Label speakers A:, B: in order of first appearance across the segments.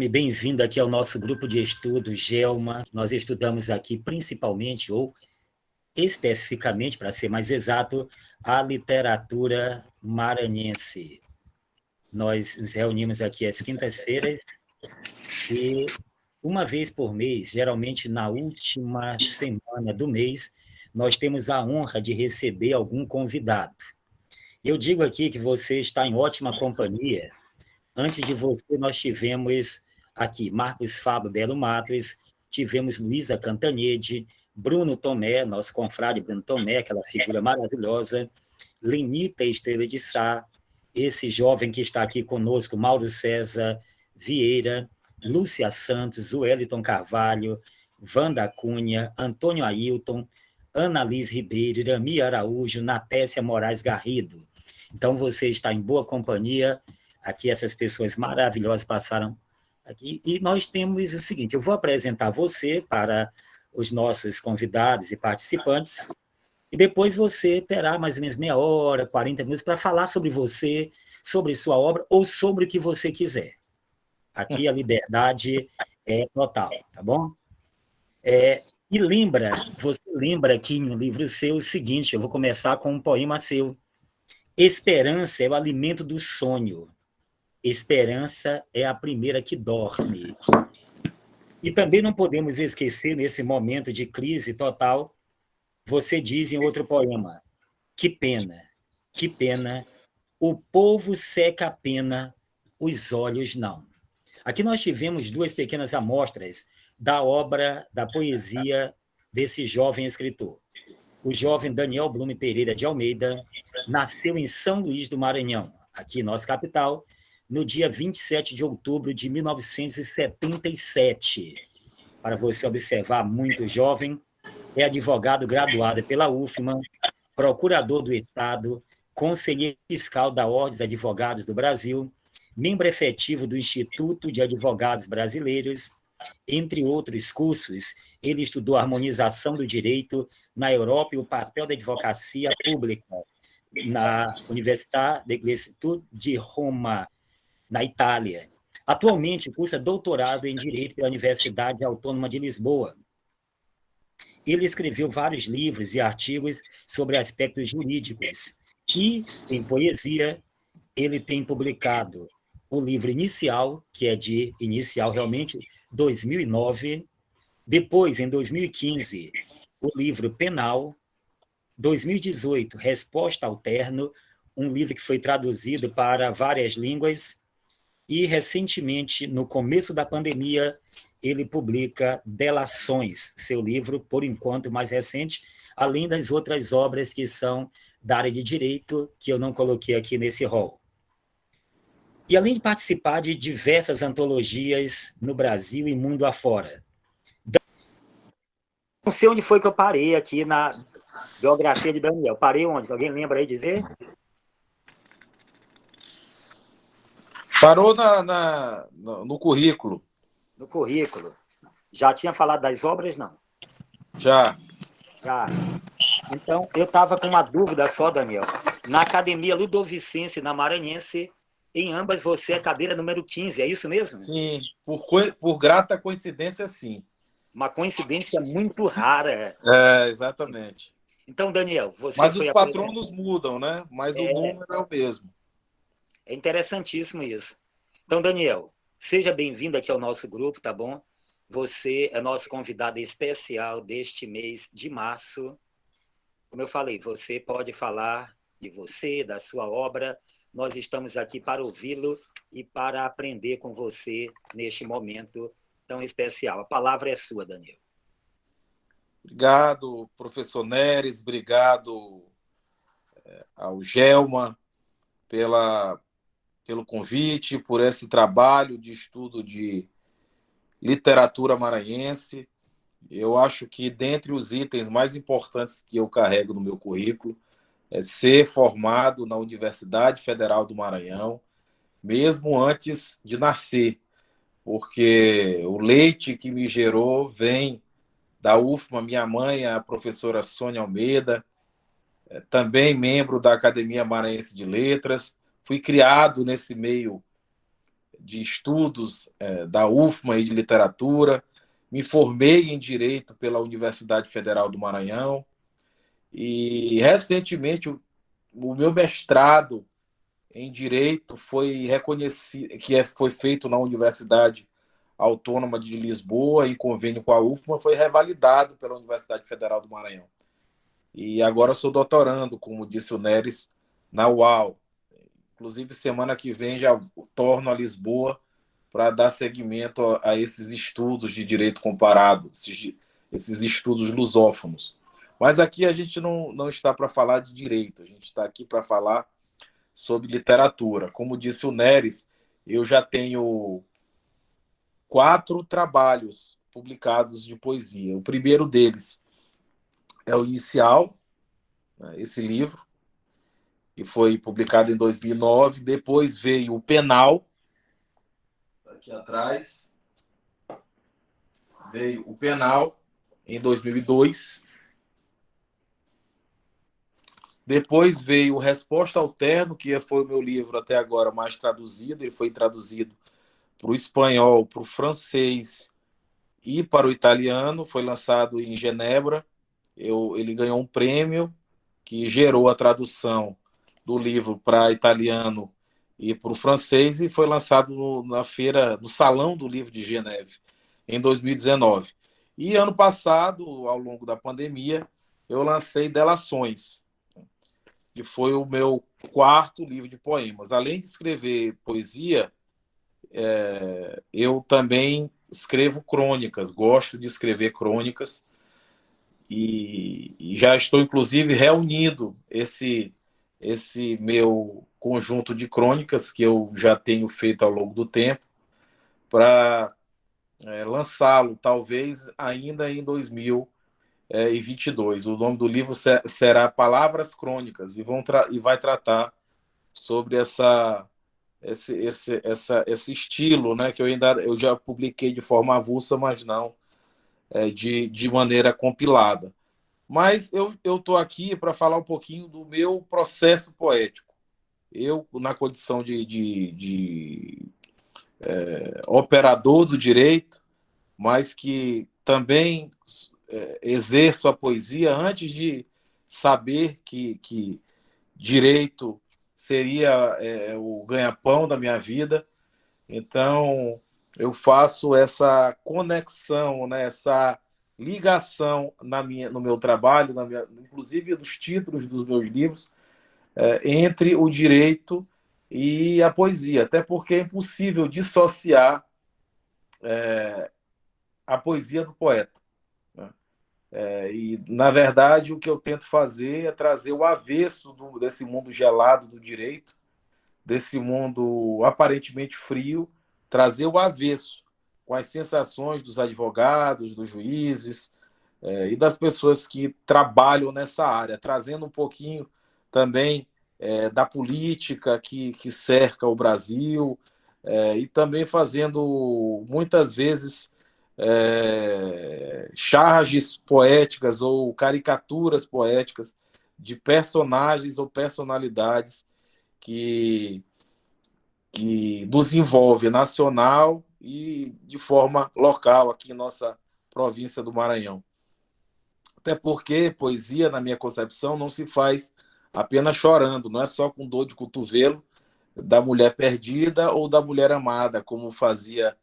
A: Gelme, bem-vindo aqui ao nosso grupo de estudo, Gelma. Nós estudamos aqui principalmente, ou especificamente, para ser mais exato, a literatura maranhense. Nós nos reunimos aqui às quintas-feiras e uma vez por mês, geralmente na última semana do mês, nós temos a honra de receber algum convidado. Eu digo aqui que você está em ótima companhia. Antes de você, nós tivemos aqui Marcos Fábio Belo Matos, tivemos Luísa Cantanhede, Bruno Tomé, nosso confrade Bruno Tomé, aquela figura maravilhosa, Lenita Estrela de Sá, esse jovem que está aqui conosco, Mauro César Vieira, Lúcia Santos, Wellington Carvalho, Wanda Cunha, Antônio Ailton, Ana Liz Ribeiro, Irami Araújo, Natécia Moraes Garrido. Então, você está em boa companhia. Aqui essas pessoas maravilhosas passaram aqui. E nós temos o seguinte, eu vou apresentar você para os nossos convidados e participantes, e depois você terá mais ou menos meia hora, 40 minutos, para falar sobre você, sobre sua obra, ou sobre o que você quiser. Aqui a liberdade é total, tá bom? E você lembra aqui no livro seu o seguinte, eu vou começar com um poema seu. Esperança é o alimento do sonho. Esperança é a primeira que dorme. E também não podemos esquecer, nesse momento de crise total, você diz em outro poema, que pena, o povo seca a pena, os olhos não. Aqui nós tivemos duas pequenas amostras da obra, da poesia desse jovem escritor. O jovem Daniel Blume Pereira de Almeida nasceu em São Luís do Maranhão, aqui nossa capital, no dia 27 de outubro de 1977. Para você observar, muito jovem, é advogado graduado pela UFMA, procurador do Estado, conselheiro fiscal da Ordem dos Advogados do Brasil, membro efetivo do Instituto de Advogados Brasileiros, entre outros cursos. Ele estudou harmonização do direito na Europa e o papel da advocacia pública na Università dell'Istituto de Roma, na Itália. Atualmente, cursa doutorado em Direito pela Universidade Autônoma de Lisboa. Ele escreveu vários livros e artigos sobre aspectos jurídicos. E, em poesia, ele tem publicado o livro Inicial, que é de Inicial, realmente, 2009. Depois, em 2015, o livro Penal. 2018, Resposta ao Terno, um livro que foi traduzido para várias línguas. E, recentemente, no começo da pandemia, ele publica Delações, seu livro, por enquanto, mais recente, além das outras obras que são da área de direito, que eu não coloquei aqui nesse rol. E além de participar de diversas antologias no Brasil e mundo afora. Não sei onde foi que eu parei aqui na biografia de Daniel. Parei onde? Alguém lembra aí dizer?
B: Parou no currículo.
A: No currículo. Já tinha falado das obras, não?
B: Já.
A: Então, eu estava com uma dúvida só, Daniel. Na Academia Ludovicense, na Maranhense, em ambas você é cadeira número 15, é isso mesmo?
B: Sim, por grata coincidência, sim.
A: Uma coincidência muito rara.
B: Exatamente.
A: Então, Daniel, você
B: Mas
A: foi
B: os patronos mudam, né? Mas o número é o mesmo.
A: É interessantíssimo isso. Então, Daniel, seja bem-vindo aqui ao nosso grupo, tá bom? Você é nosso convidado especial deste mês de março. Como eu falei, você pode falar de você, da sua obra. Nós estamos aqui para ouvi-lo e para aprender com você neste momento tão especial. A palavra é sua, Daniel.
B: Obrigado, professor Neres. Obrigado ao Gelma pelo convite, por esse trabalho de estudo de literatura maranhense. Eu acho que, dentre os itens mais importantes que eu carrego no meu currículo, é ser formado na Universidade Federal do Maranhão, mesmo antes de nascer, porque o leite que me gerou vem da UFMA. Minha mãe é a professora Sônia Almeida, também membro da Academia Maranhense de Letras. Fui criado nesse meio de estudos da UFMA e de literatura, me formei em Direito pela Universidade Federal do Maranhão e, recentemente, o meu mestrado em Direito foi reconhecido, foi feito na Universidade Autônoma de Lisboa, em convênio com a UFMA, foi revalidado pela Universidade Federal do Maranhão. E agora sou doutorando, como disse o Neres, na UAL. Inclusive, semana que vem já torno a Lisboa para dar seguimento a esses estudos de direito comparado, esses estudos lusófonos. Mas aqui a gente não está para falar de direito, a gente está aqui para falar sobre literatura. Como disse o Neres, eu já tenho 4 trabalhos publicados de poesia. O primeiro deles é o Inicial, né, esse livro, que foi publicado em 2009. Depois veio o Penal, aqui atrás. Veio o Penal, em 2002. Depois veio o Resposta ao Terno, que foi o meu livro até agora mais traduzido. Ele foi traduzido para o espanhol, para o francês e para o italiano. Foi lançado em Genebra. Ele ganhou um prêmio que gerou a tradução do livro para italiano e para o francês, e foi lançado na feira, no Salão do Livro de Geneve, em 2019. E ano passado, ao longo da pandemia, eu lancei Delações, que foi o meu 4º livro de poemas. Além de escrever poesia, eu também escrevo crônicas, gosto de escrever crônicas, e já estou, inclusive, reunindo esse meu conjunto de crônicas que eu já tenho feito ao longo do tempo para lançá-lo, talvez ainda em 2022. O nome do livro será Palavras Crônicas e vai tratar sobre esse estilo, né, que eu já publiquei de forma avulsa, mas não de maneira compilada. Mas eu estou aqui para falar um pouquinho do meu processo poético. Eu, na condição de operador do direito, mas que também exerço a poesia antes de saber que direito seria o ganha-pão da minha vida. Então, eu faço essa conexão, né, essa ligação no meu trabalho, inclusive nos títulos dos meus livros, entre o direito e a poesia, até porque é impossível dissociar a poesia do poeta, né? E, na verdade, o que eu tento fazer é trazer o avesso desse mundo gelado do direito, desse mundo aparentemente frio, trazer o avesso, com as sensações dos advogados, dos juízes e das pessoas que trabalham nessa área, trazendo um pouquinho também da política que cerca o Brasil, e também fazendo, muitas vezes, charges poéticas ou caricaturas poéticas de personagens ou personalidades que nos envolve nacional e de forma local aqui em nossa província do Maranhão. Até porque poesia, na minha concepção, não se faz apenas chorando, não é só com dor de cotovelo da mulher perdida ou da mulher amada, como fazia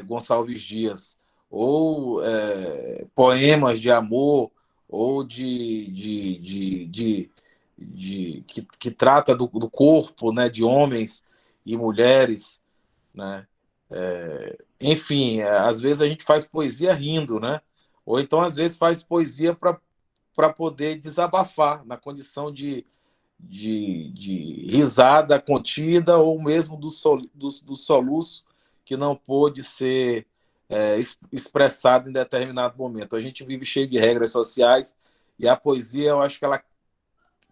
B: Gonçalves Dias, ou poemas de amor, ou que trata do corpo, né, de homens e mulheres, né? Enfim, às vezes a gente faz poesia rindo, né? Ou então às vezes faz poesia para poder desabafar na condição de risada contida ou mesmo do soluço que não pôde ser expressado em determinado momento. A gente vive cheio de regras sociais e a poesia, eu acho que ela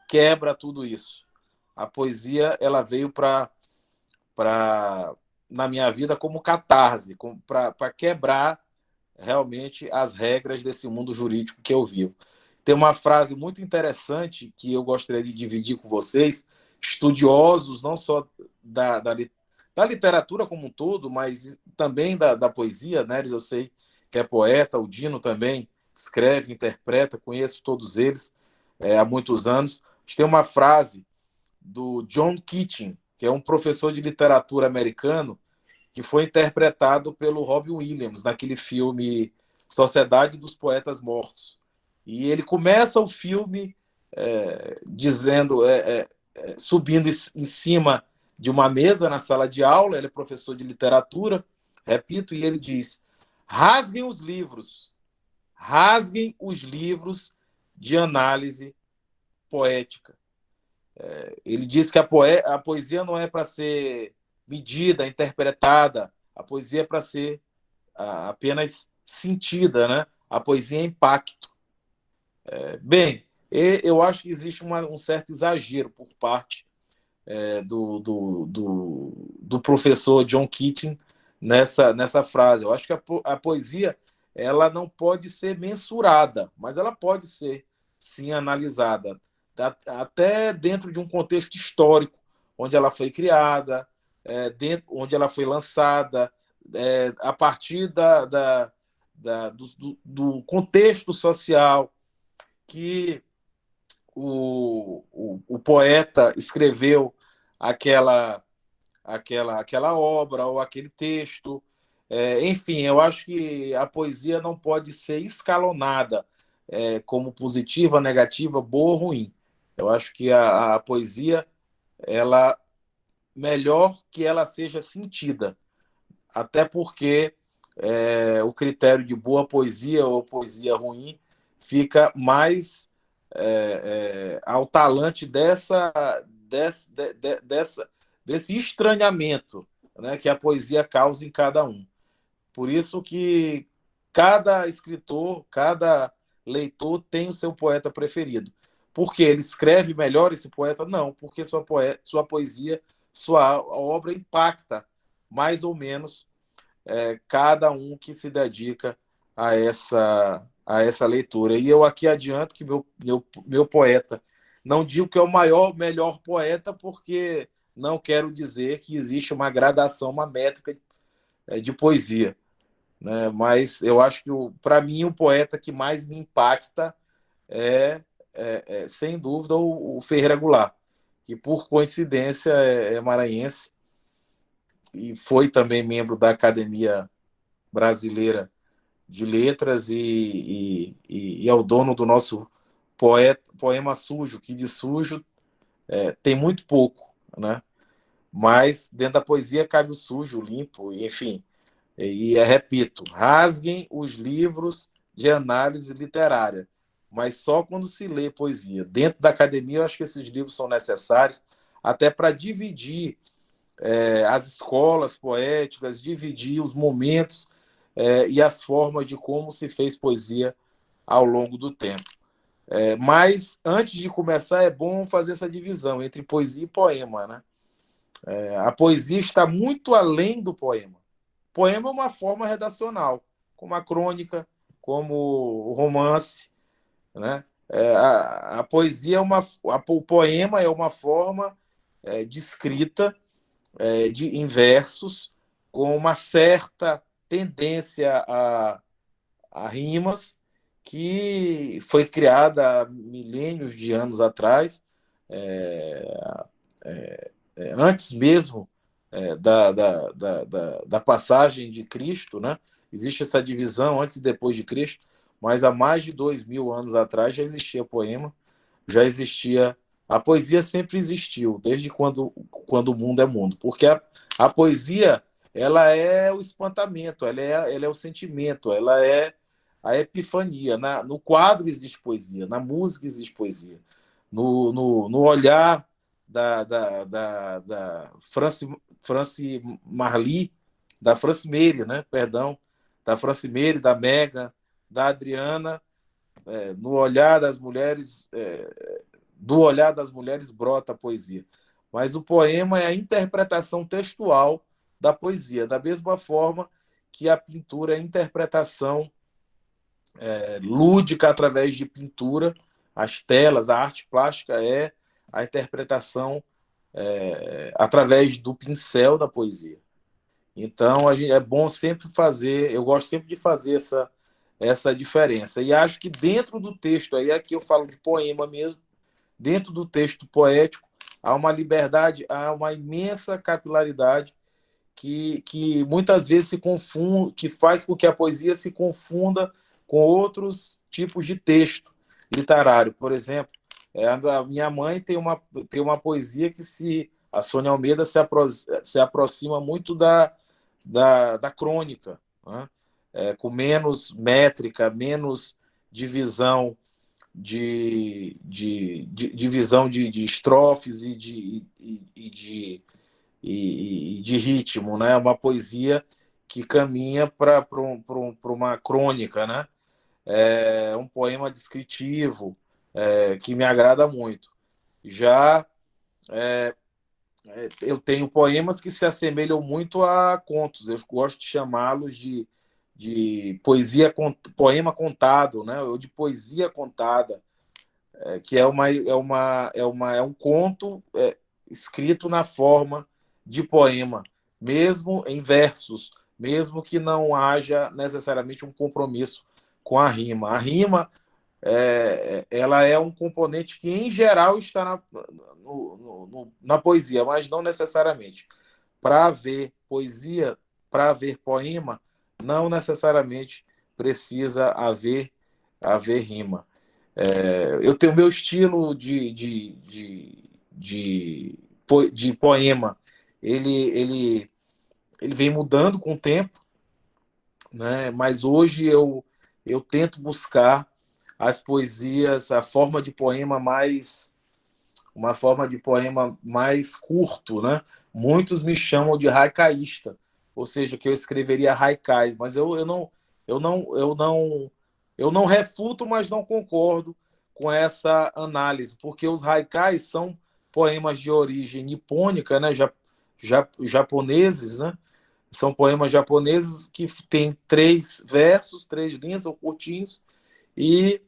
B: quebra tudo isso. A poesia, ela veio na minha vida como catarse, para quebrar realmente as regras desse mundo jurídico que eu vivo. Tem uma frase muito interessante que eu gostaria de dividir com vocês, estudiosos não só da literatura como um todo, mas também da poesia. Neres, eu sei que é poeta, o Dino também escreve, interpreta, conheço todos eles há muitos anos. A gente tem uma frase do John Keating, que é um professor de literatura americano, que foi interpretado pelo Robin Williams naquele filme Sociedade dos Poetas Mortos. E ele começa o filme dizendo, subindo em cima de uma mesa na sala de aula, ele é professor de literatura, repito, e ele diz: rasguem os livros de análise poética. Ele diz que a poesia não é para ser medida, interpretada, a poesia é para ser apenas sentida, né? A poesia é impacto. Bem, eu acho que existe um certo exagero por parte do professor John Keating nessa frase. Eu acho que a poesia ela não pode ser mensurada, mas ela pode ser, sim, analisada, até dentro de um contexto histórico, onde ela foi criada, onde ela foi lançada, a partir do contexto social que o poeta escreveu aquela obra ou aquele texto. Enfim, eu acho que a poesia não pode ser escalonada como positiva, negativa, boa ou ruim. Eu acho que a poesia, ela melhor que ela seja sentida, até porque o critério de boa poesia ou poesia ruim fica mais ao talante desse estranhamento, né, que a poesia causa em cada um. Por isso que cada escritor, cada leitor tem o seu poeta preferido. Porque ele escreve melhor esse poeta? Não, porque sua poesia, sua obra impacta mais ou menos cada um que se dedica a essa leitura. E eu aqui adianto que meu poeta, não digo que é o melhor poeta, porque não quero dizer que existe uma gradação, uma métrica de poesia, né? Mas eu acho que, para mim, o poeta que mais me impacta sem dúvida, o Ferreira Goulart, que, por coincidência, é maranhense e foi também membro da Academia Brasileira de Letras e é o dono do nosso poema sujo, que de sujo tem muito pouco, né? Mas dentro da poesia cabe o sujo, o limpo, enfim. Repito, rasguem os livros de análise literária, mas só quando se lê poesia. Dentro da academia, eu acho que esses livros são necessários até para dividir as escolas poéticas, dividir os momentos e as formas de como se fez poesia ao longo do tempo. Mas, antes de começar, é bom fazer essa divisão entre poesia e poema, né? A poesia está muito além do poema. Poema é uma forma redacional, como a crônica, como o romance, né? A poesia o poema é uma forma de escrita em versos com uma certa tendência a rimas que foi criada há milênios de anos atrás, antes mesmo da passagem de Cristo, né? Existe essa divisão antes e depois de Cristo, mas há mais de 2000 anos atrás já existia poema, já existia. A poesia sempre existiu, desde quando o mundo é mundo, porque a poesia ela é o espantamento, ela é o sentimento, ela é a epifania. No quadro existe poesia, na música existe poesia, no olhar da France Marly, da France Meire, né? Perdão, da France Meire, da Megan, da Adriana, no olhar das mulheres, do olhar das mulheres brota a poesia. Mas o poema é a interpretação textual da poesia, da mesma forma que a pintura é a interpretação lúdica através de pintura, as telas, a arte plástica é a interpretação através do pincel da poesia. Então, é bom sempre fazer, eu gosto sempre de fazer essa diferença. E acho que dentro do texto, aí aqui eu falo de poema mesmo, dentro do texto poético, há uma liberdade, há uma imensa capilaridade que muitas vezes se confunde, que faz com que a poesia se confunda com outros tipos de texto literário. Por exemplo, a minha mãe tem uma poesia que a Sônia Almeida se aproxima muito da crônica, né? Com menos métrica, menos divisão divisão de estrofes de ritmo, né? Uma poesia que caminha para uma crônica, né? Um poema descritivo, que me agrada muito. Já eu tenho poemas que se assemelham muito a contos. Eu gosto de chamá-los de poema contado, né? Ou de poesia contada, que é um conto escrito na forma de poema, mesmo em versos, mesmo que não haja necessariamente um compromisso com a rima. A rima ela é um componente que, em geral, está na poesia, mas não necessariamente. Para haver poesia, para haver poema, não necessariamente precisa haver rima. Eu tenho meu estilo de poema, ele vem mudando com o tempo, né? Mas hoje eu tento buscar as poesias, uma forma de poema mais curto, né? Muitos me chamam de haikai,ista, ou seja, que eu escreveria haikais, mas eu não refuto, mas não concordo com essa análise, porque os haikais são poemas de origem nipônica, né? Japoneses, né? São poemas japoneses que têm 3 versos, 3 linhas ou curtinhos, e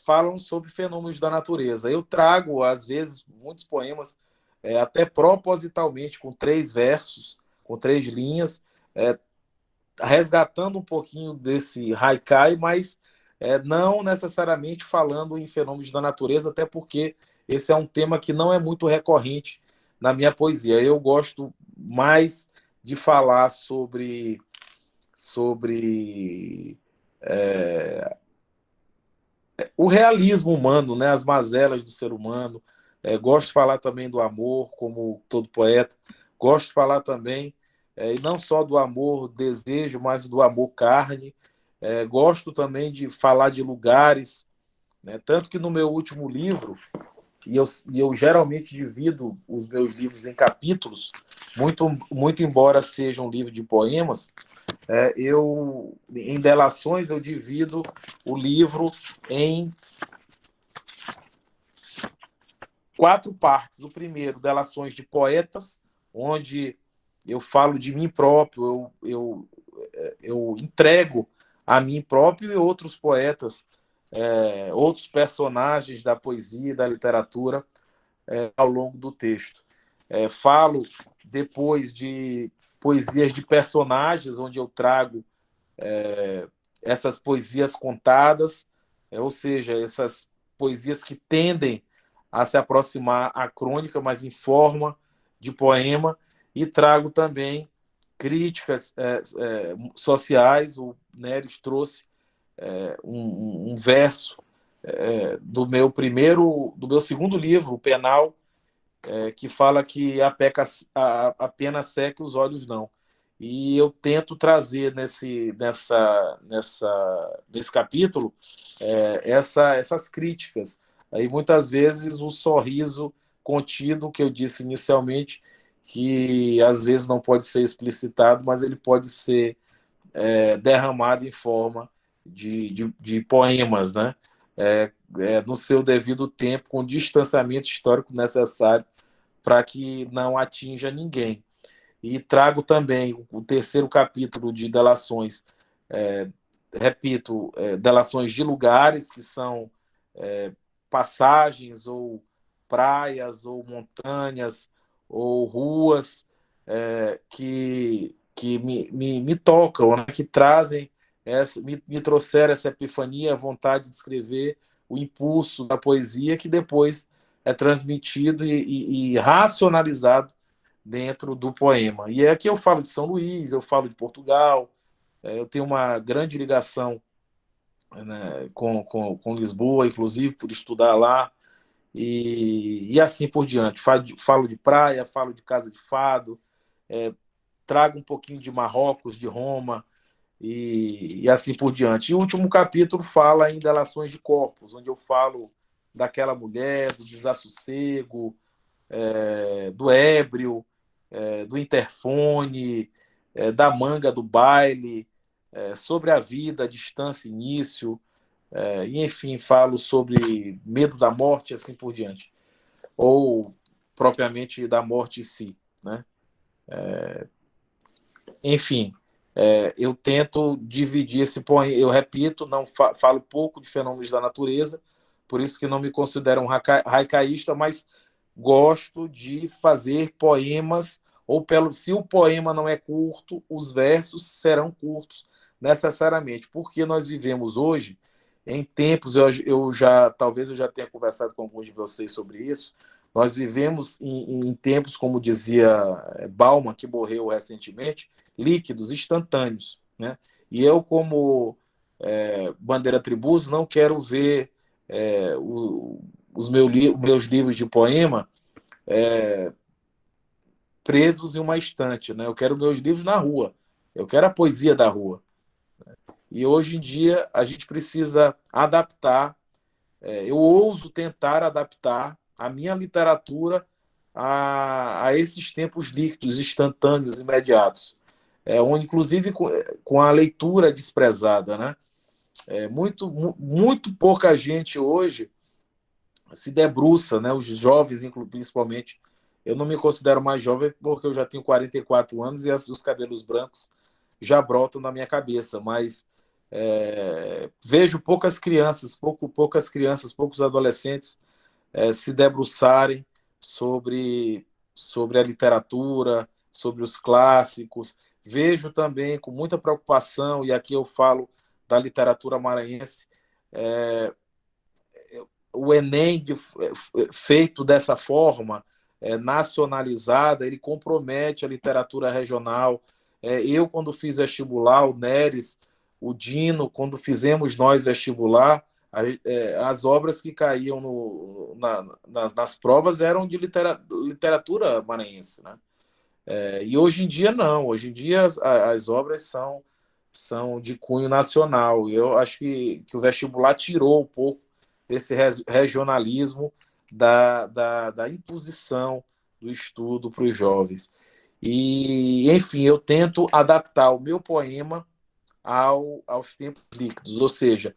B: falam sobre fenômenos da natureza. Eu trago, às vezes, muitos poemas, até propositalmente, com 3 versos, com 3 linhas, resgatando um pouquinho desse haikai, mas não necessariamente falando em fenômenos da natureza, até porque esse é um tema que não é muito recorrente na minha poesia. Eu gosto mais de falar sobre o realismo humano, né? As mazelas do ser humano. Gosto de falar também do amor, como todo poeta. Gosto de falar também, e não só do amor desejo, mas do amor carne. Gosto também de falar de lugares, né? Tanto que no meu último livro, e eu geralmente divido os meus livros em capítulos, muito embora seja um livro de poemas, em Delações, eu divido o livro em 4 partes. O primeiro, Delações de Poetas, onde eu falo de mim próprio, eu entrego a mim próprio e outros poetas, outros personagens da poesia e da literatura ao longo do texto. Falo depois de poesias de personagens, onde eu trago essas poesias contadas, ou seja, essas poesias que tendem a se aproximar à crônica, mas em forma de poema, e trago também críticas sociais. O Neres trouxe um verso do meu segundo livro, O Penal, que fala que a pena seca e os olhos não. E eu tento trazer nesse capítulo essas críticas. Aí, muitas vezes, o sorriso contido, que eu disse inicialmente, que às vezes não pode ser explicitado, mas ele pode ser derramado em forma de poemas, né? No seu devido tempo, com o distanciamento histórico necessário para que não atinja ninguém. E trago também o terceiro capítulo de Delações, repito, delações de lugares, que são passagens ou praias ou montanhas ou ruas que me tocam, né? Que trazem me trouxeram essa epifania, a vontade de escrever, o impulso da poesia que depois é transmitido e racionalizado dentro do poema. E aqui eu falo de São Luís, eu falo de Portugal, eu tenho uma grande ligação, né, com Lisboa, inclusive, por estudar lá, e assim por diante. Falo de praia, falo de casa de fado, trago um pouquinho de Marrocos, de Roma, e assim por diante. E o último capítulo fala em Delações de Corpos, onde eu falo daquela mulher, do desassossego, do ébrio, do interfone, da manga do baile, sobre a vida, a distância, início, e enfim, falo sobre medo da morte, assim por diante, ou propriamente da morte em si, né? Enfim, eu tento dividir esse poema. Eu repito, não falo pouco de fenômenos da natureza, por isso que não me considero um haicaísta, mas gosto de fazer poemas, ou se o poema não é curto, os versos serão curtos necessariamente, porque nós vivemos hoje em tempos, talvez eu já tenha conversado com alguns de vocês sobre isso, nós vivemos em tempos, como dizia Bauman, que morreu recentemente, líquidos, instantâneos, né? E eu, como Bandeira Tribus, não quero ver os meus livros de poema presos em uma estante, né? Eu quero meus livros na rua, eu quero a poesia da rua. E hoje em dia a gente precisa adaptar, eu ouso tentar adaptar a minha literatura a esses tempos líquidos, instantâneos, imediatos. Inclusive com a leitura desprezada, né? Muito pouca gente hoje se debruça, né? Os jovens, principalmente. Eu não me considero mais jovem porque eu já tenho 44 anos e os cabelos brancos já brotam na minha cabeça, mas vejo poucas crianças, poucos adolescentes se debruçarem sobre a literatura, sobre os clássicos. Vejo também com muita preocupação, e aqui eu falo da literatura maranhense, o Enem feito dessa forma, nacionalizada, ele compromete a literatura regional. Eu, quando fiz vestibular, o Neres, o Dino, quando fizemos nós vestibular, as obras que caíam nas provas eram de literatura maranhense, né? E hoje em dia não, hoje em dia as obras são de cunho nacional. E eu acho que o vestibular tirou um pouco desse regionalismo da imposição do estudo para os jovens. E, enfim, eu tento adaptar o meu poema aos tempos líquidos, ou seja,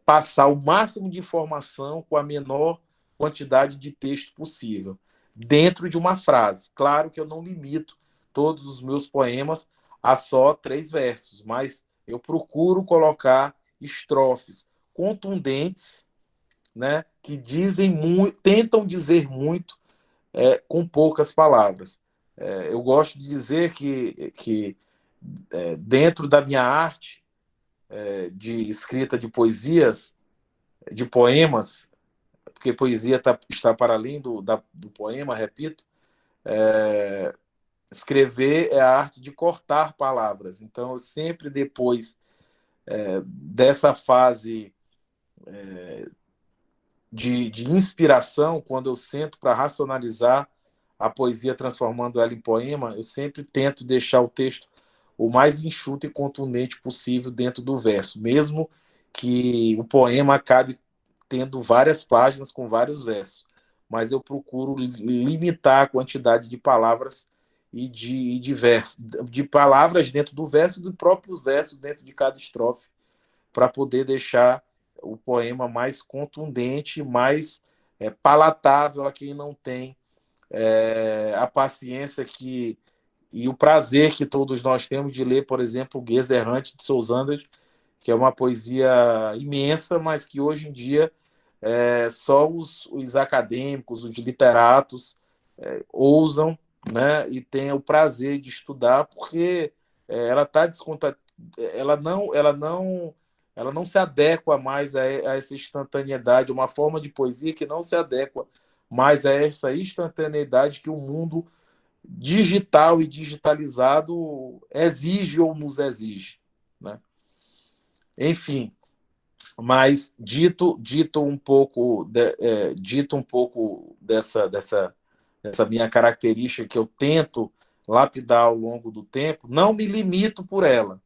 B: passar o máximo de informação com a menor quantidade de texto possível, dentro de uma frase. Claro que eu não limito todos os meus poemas a só 3 versos, mas eu procuro colocar estrofes contundentes, né, que dizem muito, tentam dizer muito com poucas palavras. Eu gosto de dizer que dentro da minha arte de escrita de poesias, de poemas, porque poesia está para além do poema, repito, escrever é a arte de cortar palavras. Então, sempre depois dessa fase de inspiração, quando eu sento para racionalizar a poesia, transformando ela em poema, eu sempre tento deixar o texto o mais enxuto e contundente possível dentro do verso, mesmo que o poema acabe tendo várias páginas com vários versos, mas eu procuro limitar a quantidade de palavras de palavras dentro do verso e do próprio verso dentro de cada estrofe, para poder deixar o poema mais contundente, mais palatável a quem não tem a paciência e o prazer que todos nós temos de ler, por exemplo, o Guês Errante de Sousandas, que é uma poesia imensa, mas que hoje em dia só os acadêmicos, os literatos ousam, né, e têm o prazer de estudar, porque ela tá ela não se adequa mais a essa instantaneidade, uma forma de poesia que não se adequa mais a essa instantaneidade que o mundo digital e digitalizado exige ou nos exige, né? Enfim, mas dito um pouco dessa minha característica que eu tento lapidar ao longo do tempo, não me limito por ela,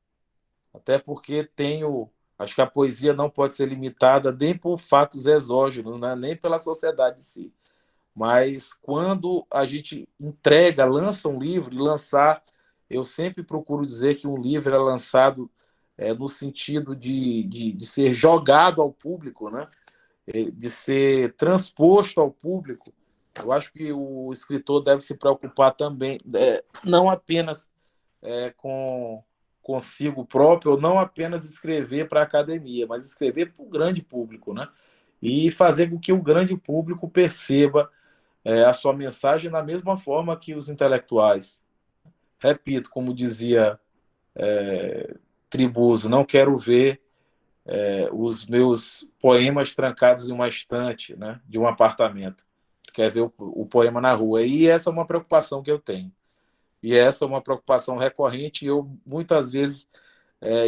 B: até porque acho que a poesia não pode ser limitada nem por fatos exógenos, né? Nem pela sociedade em si. Mas quando a gente lança um livro, eu sempre procuro dizer que um livro é lançado no sentido de ser jogado ao público, né? De ser transposto ao público. Eu acho que o escritor deve se preocupar também, não apenas com consigo próprio, ou não apenas escrever para a academia, mas escrever para o grande público, né? E fazer com que o grande público perceba a sua mensagem da mesma forma que os intelectuais. Repito, como dizia Tribuzzo, não quero ver os meus poemas trancados em uma estante, né, de um apartamento. Quer ver o poema na rua. E essa é uma preocupação que eu tenho. E essa é uma preocupação recorrente e eu, muitas vezes,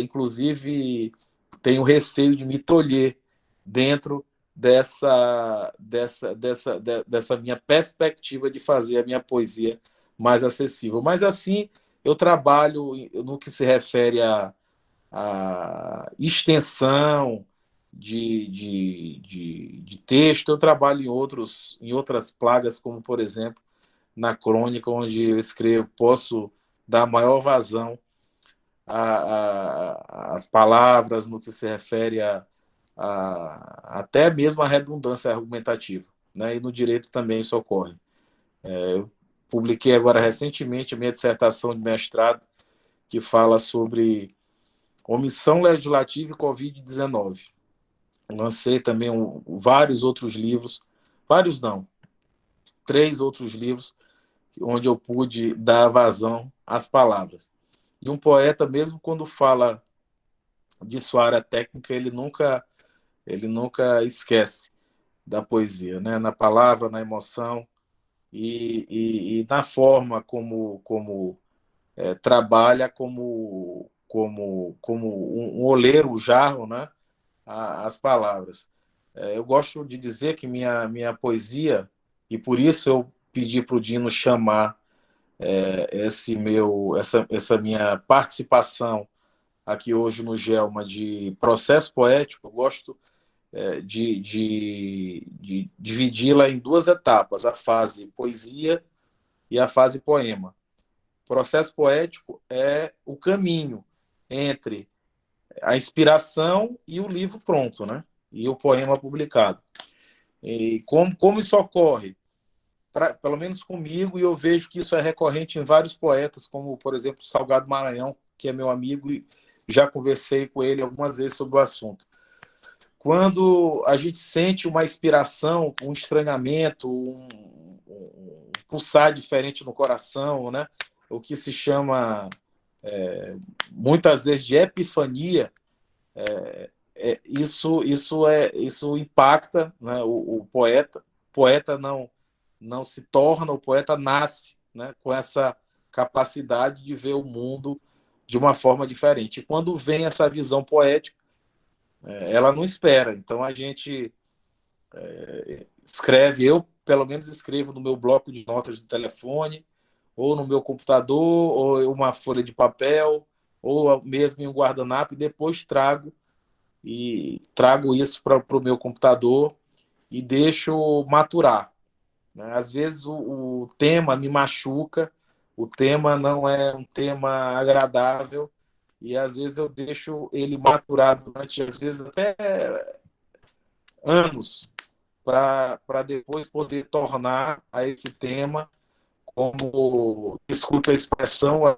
B: inclusive, tenho receio de me tolher dentro dessa minha perspectiva de fazer a minha poesia mais acessível. Mas, assim, eu trabalho no que se refere à extensão de texto, eu trabalho em outras plagas, como, por exemplo, na crônica, onde eu escrevo, posso dar maior vazão às palavras no que se refere até mesmo à redundância argumentativa, né? E no direito também isso ocorre. Eu publiquei agora recentemente a minha dissertação de mestrado, que fala sobre omissão legislativa e Covid-19. Lancei também vários outros livros, vários não, 3 outros livros, onde eu pude dar vazão às palavras. E um poeta, mesmo quando fala de sua área técnica, ele nunca esquece da poesia, né? Na palavra, na emoção e na forma como trabalha como um oleiro, um jarro, né? As palavras. Eu gosto de dizer que minha poesia, e por isso eu pedi para o Dino chamar essa minha participação aqui hoje no Gelma de processo poético, eu gosto de dividi-la em 2 etapas, a fase poesia e a fase poema. O processo poético é o caminho entre a inspiração e o livro pronto, né? E o poema publicado. E como isso ocorre? Pelo menos comigo, e eu vejo que isso é recorrente em vários poetas, como, por exemplo, Salgado Maranhão, que é meu amigo, e já conversei com ele algumas vezes sobre o assunto. Quando a gente sente uma inspiração, um estranhamento, um pulsar diferente no coração, né? O que se chama, muitas vezes, de epifania, isso impacta, né, o poeta. O poeta não se torna, o poeta nasce, né, com essa capacidade de ver o mundo de uma forma diferente. E quando vem essa visão poética, ela não espera. Então a gente escreve, eu pelo menos escrevo no meu bloco de notas do telefone, ou no meu computador, ou uma folha de papel, ou mesmo em um guardanapo, e depois trago isso para o meu computador e deixo maturar. Às vezes o tema me machuca, o tema não é um tema agradável, e às vezes eu deixo ele maturar durante, às vezes, até anos, para depois poder tornar a esse tema como, desculpa a expressão, às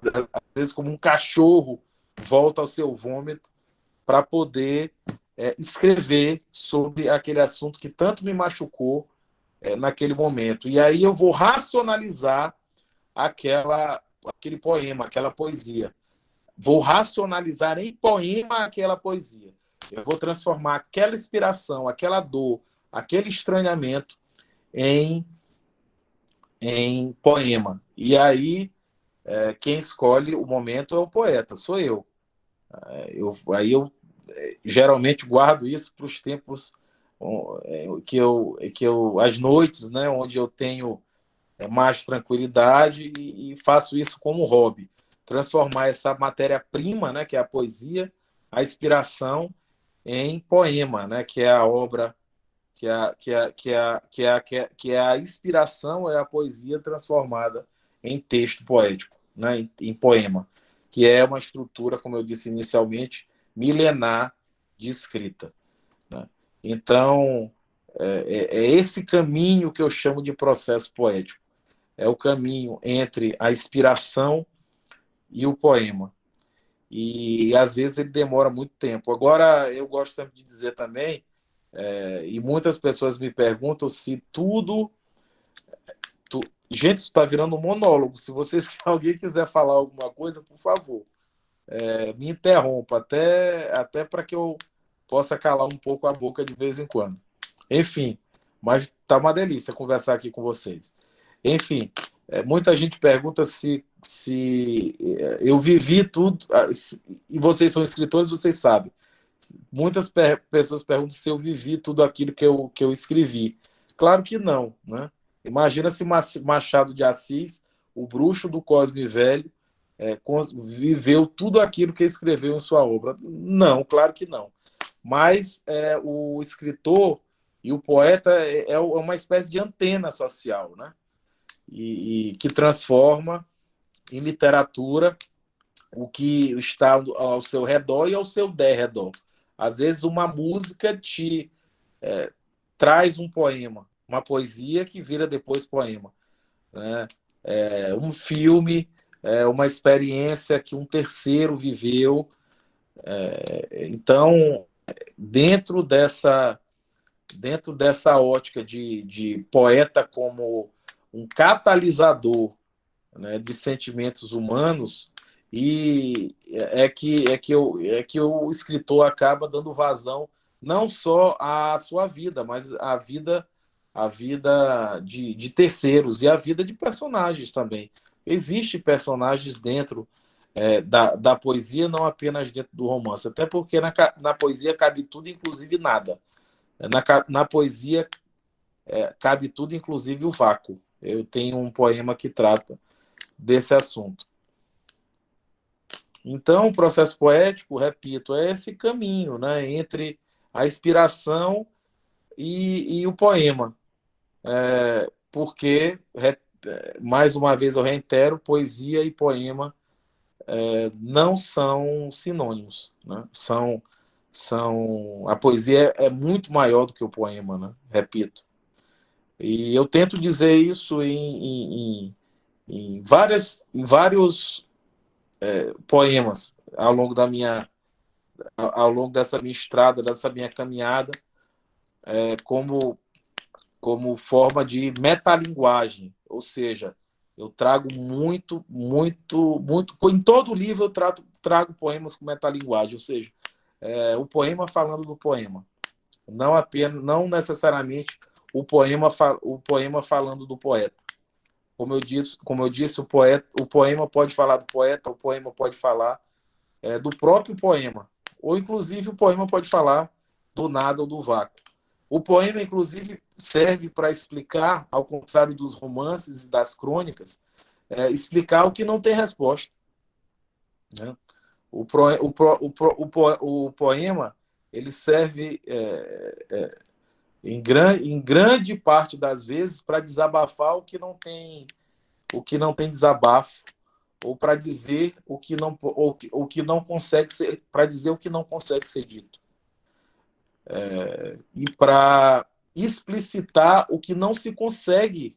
B: vezes como um cachorro volta ao seu vômito para poder escrever sobre aquele assunto que tanto me machucou naquele momento. E aí eu vou racionalizar aquele poema, aquela poesia. Vou racionalizar em poema aquela poesia. Eu vou transformar aquela inspiração, aquela dor, aquele estranhamento em, em poema. E aí, quem escolhe o momento é o poeta, sou eu. Aí eu geralmente guardo isso para os tempos as noites, né, onde eu tenho mais tranquilidade e faço isso como hobby. Transformar essa matéria-prima, né, que é a poesia, a inspiração, em poema, né, que é a obra, que é a inspiração, é a poesia transformada em texto poético, né, em poema, que é uma estrutura, como eu disse inicialmente, milenar de escrita. Né? Então, é esse caminho que eu chamo de processo poético. É o caminho entre a inspiração e o poema. E às vezes ele demora muito tempo. Agora, eu gosto sempre de dizer também, e muitas pessoas me perguntam se tudo. Gente, isso está virando um monólogo. Se alguém quiser falar alguma coisa, por favor, me interrompa, até para que eu possa calar um pouco a boca de vez em quando. Enfim, mas tá uma delícia conversar aqui com vocês. Enfim, muita gente pergunta se eu vivi tudo, e vocês são escritores, vocês sabem. Muitas pessoas perguntam se eu vivi tudo aquilo que eu escrevi. Claro que não, né? Imagina se Machado de Assis, o bruxo do Cosme Velho, viveu tudo aquilo que escreveu em sua obra. Não, claro que não. Mas o escritor e o poeta é uma espécie de antena social, né? E que transforma em literatura o que está ao seu redor e ao seu derredor. Às vezes uma música te traz um poema, uma poesia que vira depois poema. Né? Um filme, uma experiência que um terceiro viveu. Então, dentro dessa ótica de poeta como um catalisador, né, de sentimentos humanos, e que o escritor acaba dando vazão não só à sua vida, mas a vida de terceiros e a vida de personagens também. Existem personagens dentro da poesia, não apenas dentro do romance, até porque na poesia cabe tudo, inclusive nada. Na poesia cabe tudo, inclusive o vácuo. Eu tenho um poema que trata desse assunto. Então, o processo poético, repito, é esse caminho, né, entre a inspiração e o poema. Porque, mais uma vez eu reitero, poesia e poema não são sinônimos. Né? A poesia é muito maior do que o poema, né? Repito. E eu tento dizer isso em vários poemas ao longo dessa minha estrada, dessa minha caminhada, como forma de metalinguagem, ou seja, eu trago muito, muito, muito. Em todo livro eu trago poemas com metalinguagem, ou seja, o poema falando do poema, não necessariamente o poema falando do poeta. Como eu disse, o poema pode falar do poeta, o poema pode falar do próprio poema, ou inclusive o poema pode falar do nada ou do vácuo. O poema, inclusive, serve para explicar, ao contrário dos romances e das crônicas, explicar o que não tem resposta. Né? O poema ele serve, em grande parte das vezes, para desabafar o que não tem desabafo, ou para dizer o que não consegue ser, para dizer o que não consegue ser dito. E para explicitar o que não se consegue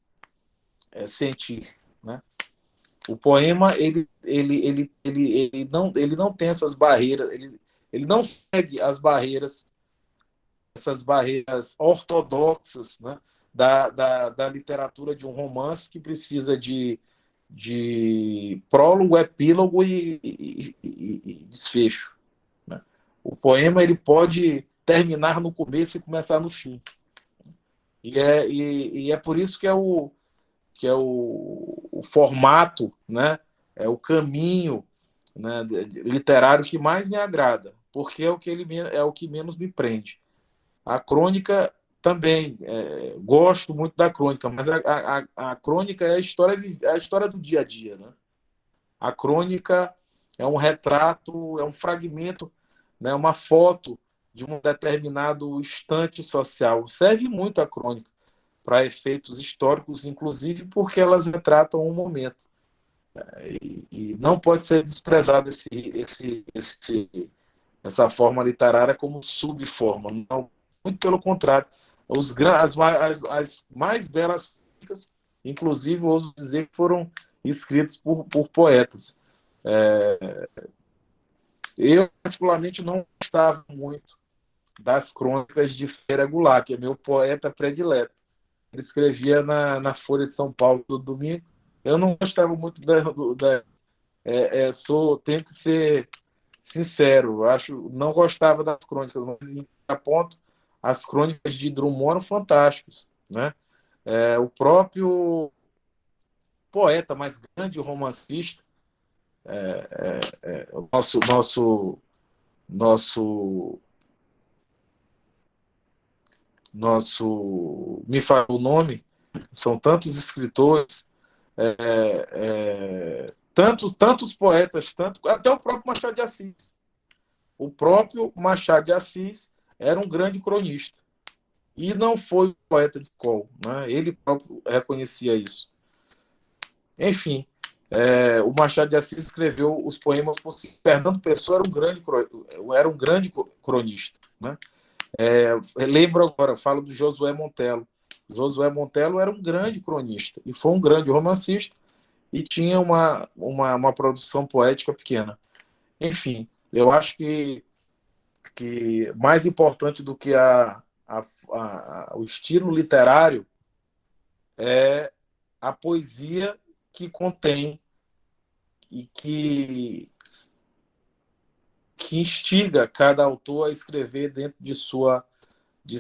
B: sentir. Né? O poema ele não tem essas barreiras, ele não segue as barreiras essas barreiras ortodoxas, né, da literatura de um romance que precisa de prólogo, epílogo e desfecho, né? O poema ele pode terminar no começo e começar no fim. E é por isso que é o formato, né? É o caminho, né, literário que mais me agrada, porque é o que é o que menos me prende. A crônica também, gosto muito da crônica, mas a crônica é a história do dia a dia, né? A crônica é um retrato, é um fragmento, né, uma foto de um determinado instante social. Serve muito a crônica para efeitos históricos, inclusive porque elas retratam um momento. E não pode ser desprezado essa forma literária como subforma. Não, muito pelo contrário. As mais belas críticas, inclusive, ouso dizer que foram escritas por poetas. Eu, particularmente, não gostava muito das crônicas de Feira Goulart, que é meu poeta predileto. Ele escrevia na Folha de São Paulo do domingo. Eu não gostava muito tenho que ser sincero, não gostava das crônicas, mas a ponto as crônicas de Drummond eram fantásticas, né? O próprio poeta mais grande romancista, o nosso me fala o nome, são tantos escritores, tantos poetas, até o próprio Machado de Assis. O próprio Machado de Assis era um grande cronista e não foi um poeta de escola, né? Ele próprio reconhecia isso. Enfim, o Machado de Assis escreveu os poemas por si. Fernando Pessoa era um grande cronista, né? Lembro agora, falo do Josué Montello. Josué Montello era um grande cronista e foi um grande romancista e tinha uma produção poética pequena. Enfim, eu acho que mais importante do que o estilo literário é a poesia que contém e que instiga cada autor a escrever dentro de sua de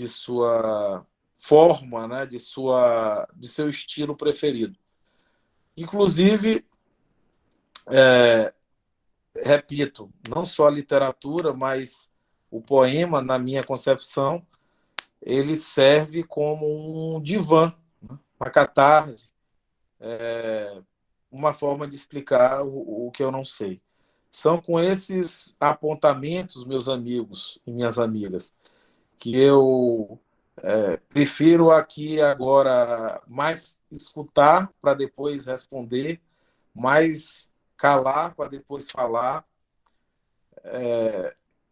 B: sua forma, né, de seu estilo preferido. Inclusive, repito, não só a literatura, mas o poema, na minha concepção, ele serve como um divã, uma catarse, uma forma de explicar o que eu não sei. São com esses apontamentos, meus amigos e minhas amigas, que eu prefiro aqui agora mais escutar para depois responder, mais calar para depois falar,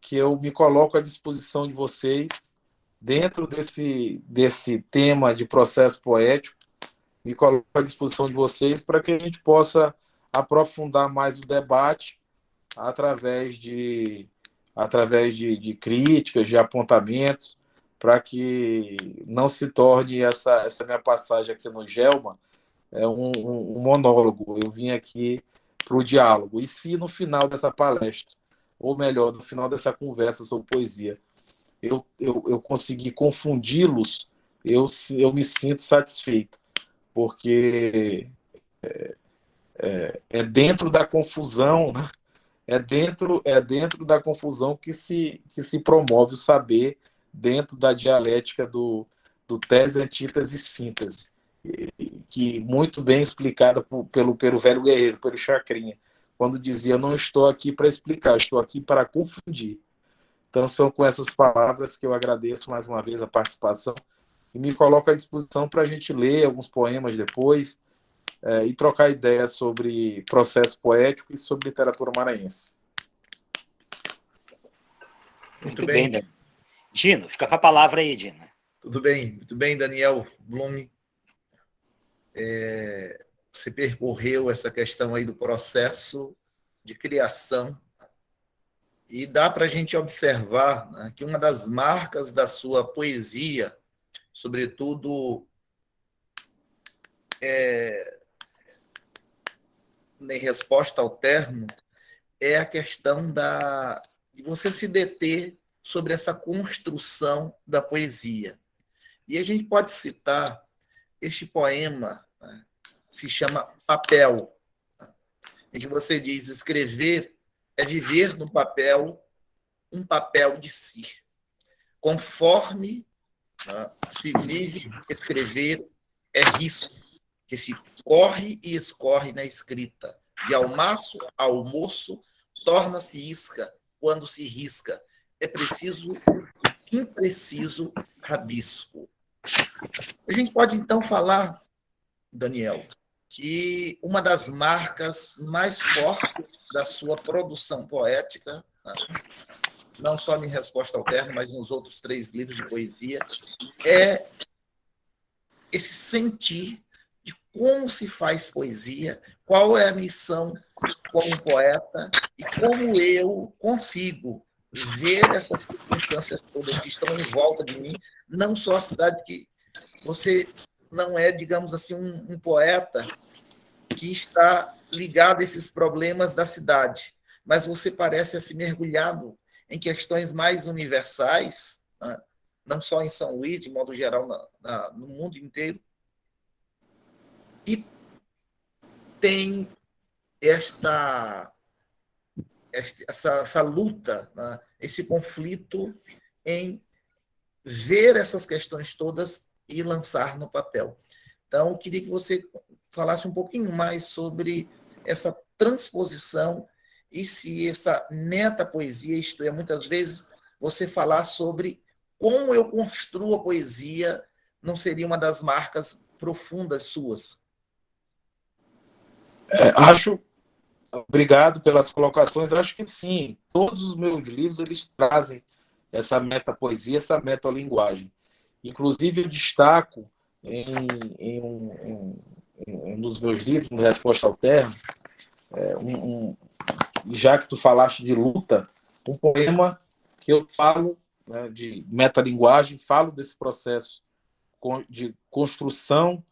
B: que eu me coloco à disposição de vocês dentro desse tema de processo poético, me coloco à disposição de vocês para que a gente possa aprofundar mais o debate através de críticas, de apontamentos, para que não se torne essa minha passagem aqui no Gelma um monólogo. Eu vim aqui para o diálogo. E se no final dessa palestra, ou melhor, no final dessa conversa sobre poesia, eu conseguir confundi-los, eu me sinto satisfeito, porque é dentro da confusão, né? É dentro da confusão que se promove o saber dentro da dialética do tese, antítese e síntese, que muito bem explicada pelo velho guerreiro, pelo Chacrinha, quando dizia: não estou aqui para explicar, estou aqui para confundir. Então, são com essas palavras que eu agradeço mais uma vez a participação e me coloco à disposição para a gente ler alguns poemas depois e trocar ideias sobre processo poético e sobre literatura maranhense.
A: Muito bem, Daniel. Dino, fica com a palavra aí, Dino.
C: Tudo bem, Daniel Blum. Você percorreu essa questão aí do processo de criação E dá para a gente observar, né, que uma das marcas da sua poesia, sobretudo em resposta ao termo, é a questão de você se deter sobre essa construção da poesia. E a gente pode citar este poema, né, se chama Papel, em que você diz: escrever é viver no papel um papel de si. Conforme, né, se vive, escrever é risco, que se corre e escorre na escrita. De almaço a almoço, torna-se isca quando se risca. É preciso impreciso rabisco. A gente pode, então, falar, Daniel, que uma das marcas mais fortes da sua produção poética, né, não só em Resposta ao Terno, mas nos outros 3 livros de poesia, é esse sentir de como se faz poesia, qual é a missão como poeta e como eu consigo ver essas circunstâncias todas que estão em volta de mim, não só a cidade que você não é, digamos assim, um poeta que está ligado a esses problemas da cidade, mas você parece se mergulhado em questões mais universais, né? Não só em São Luís, de modo geral, no mundo inteiro, e tem essa luta, né? Esse conflito em ver essas questões todas e lançar no papel. Então, eu queria que você falasse um pouquinho mais sobre essa transposição e se essa metapoesia, isto é, muitas vezes você falar sobre como eu construo a poesia, não seria uma das marcas profundas suas?
B: Obrigado pelas colocações. Acho que sim. Todos os meus livros eles trazem essa metapoesia, essa metalinguagem. Inclusive, eu destaco em um dos meus livros, no Resposta ao Termo, já que tu falaste de luta, um poema que eu falo, né, de metalinguagem, falo desse processo de construção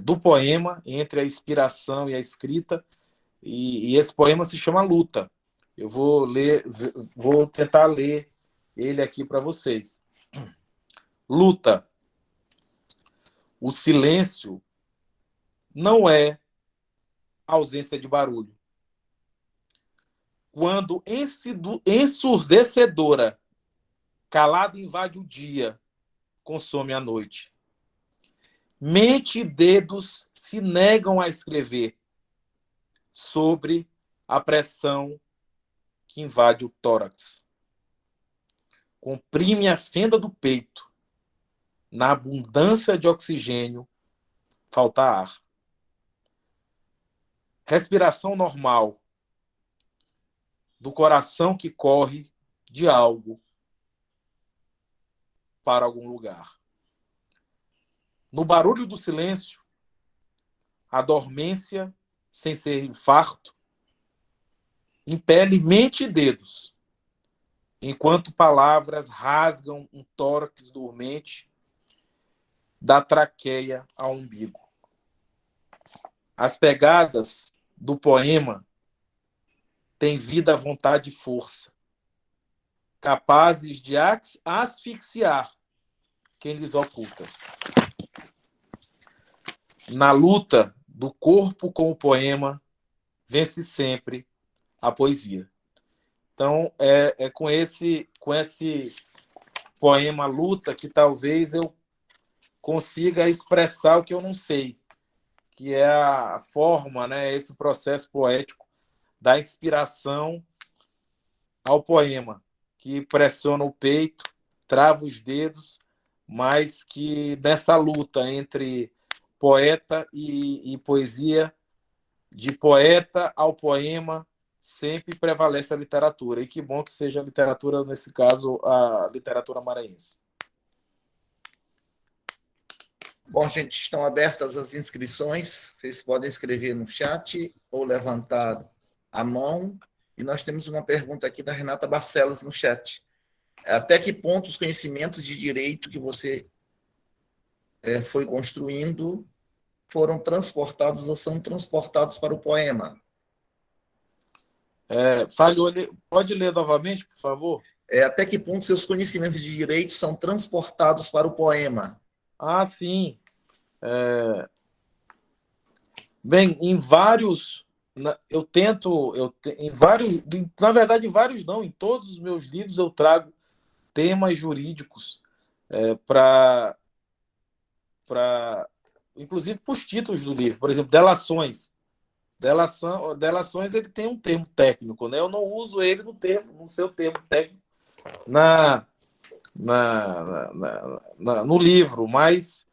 B: do poema entre a inspiração e a escrita, e esse poema se chama Luta. Eu vou tentar ler ele aqui para vocês. Luta. O silêncio não é ausência de barulho. Quando ensurdecedora, calada invade o dia, consome a noite. Mente e dedos se negam a escrever sobre a pressão que invade o tórax. Comprime a fenda do peito. Na abundância de oxigênio, falta ar. Respiração normal do coração que corre de algo para algum lugar. No barulho do silêncio, a dormência, sem ser infarto, impele mente e dedos, enquanto palavras rasgam um tórax dormente da traqueia ao umbigo. As pegadas do poema têm vida, vontade e força, capazes de asfixiar quem lhes oculta. Na luta do corpo com o poema, vence sempre a poesia. Então, é com esse poema Luta que talvez eu consiga expressar o que eu não sei, que é a forma, né, esse processo poético da inspiração ao poema, que pressiona o peito, trava os dedos, mas que nessa luta entre poeta e poesia, de poeta ao poema, sempre prevalece a literatura. E que bom que seja a literatura, nesse caso, a literatura maranhense.
C: Bom, gente, estão abertas as inscrições. Vocês podem escrever no chat ou levantar a mão E nós temos uma pergunta aqui da Renata Barcelos no chat. Até que ponto os conhecimentos de direito que você foi construindo foram transportados ou são transportados para o poema?
B: Falhou. Pode ler novamente, por favor?
C: Até que ponto seus conhecimentos de direito são transportados para o poema?
B: Ah, sim. Bem, em vários... Eu tento... em vários... Na verdade, em vários não. Em todos os meus livros eu trago temas jurídicos para... Inclusive para os títulos do livro. Por exemplo, delações. Delações, ele tem um termo técnico, né? Eu não uso ele no seu termo técnico no livro, mas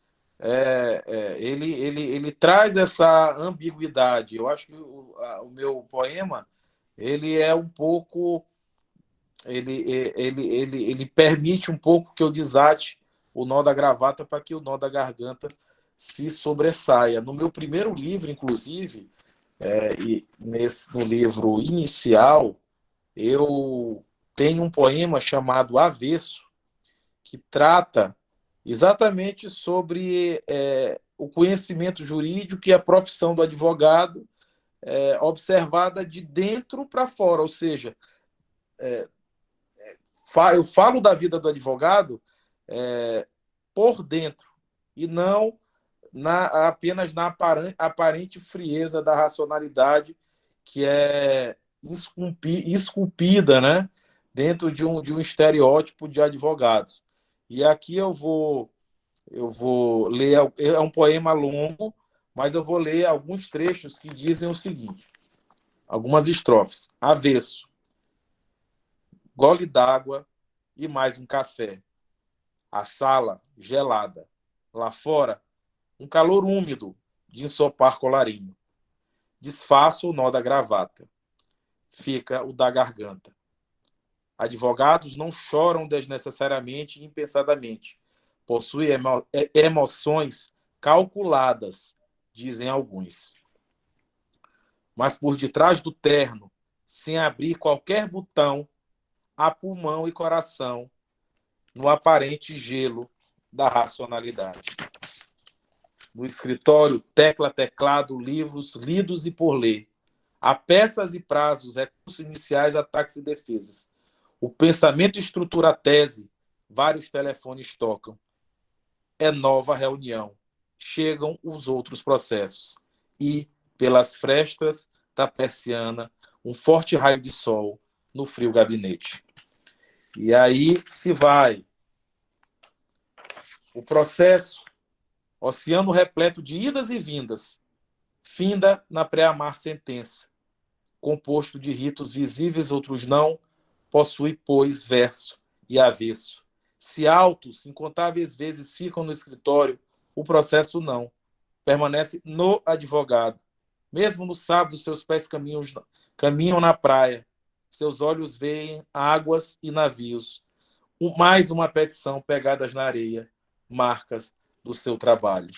B: ele traz essa ambiguidade. Eu acho que o meu poema ele é um pouco... Ele permite um pouco que eu desate o nó da gravata para que o nó da garganta se sobressaia. No meu primeiro livro, inclusive, no livro inicial, eu tenho um poema chamado Avesso, que trata exatamente sobre o conhecimento jurídico e a profissão do advogado observada de dentro para fora, ou seja, eu falo da vida do advogado por dentro e não apenas na aparente frieza da racionalidade que é esculpida, né, dentro de um estereótipo de advogados. E aqui eu vou ler, é um poema longo, mas eu vou ler alguns trechos que dizem o seguinte, algumas estrofes. Avesso. Gole d'água e mais um café. A sala gelada. Lá fora, um calor úmido de ensopar colarinho. Desfaço o nó da gravata. Fica o da garganta. Advogados não choram desnecessariamente e impensadamente. Possuem emoções calculadas, dizem alguns. Mas por detrás do terno, sem abrir qualquer botão, há pulmão e coração no aparente gelo da racionalidade. No escritório, tecla, teclado, livros lidos e por ler. Há peças e prazos, recursos iniciais, ataques e defesas. O pensamento estrutura a tese, vários telefones tocam. É nova reunião. Chegam os outros processos. E, pelas frestas da persiana, um forte raio de sol no frio gabinete. E aí se vai. O processo, oceano repleto de idas e vindas, finda na pré-amar sentença. Composto de ritos visíveis, outros não, possui, pois, verso e avesso. Se altos, incontáveis vezes ficam no escritório, o processo não. Permanece no advogado. Mesmo no sábado, seus pés caminham na praia. Seus olhos veem águas e navios. Mais uma petição pegadas na areia, marcas do seu trabalho.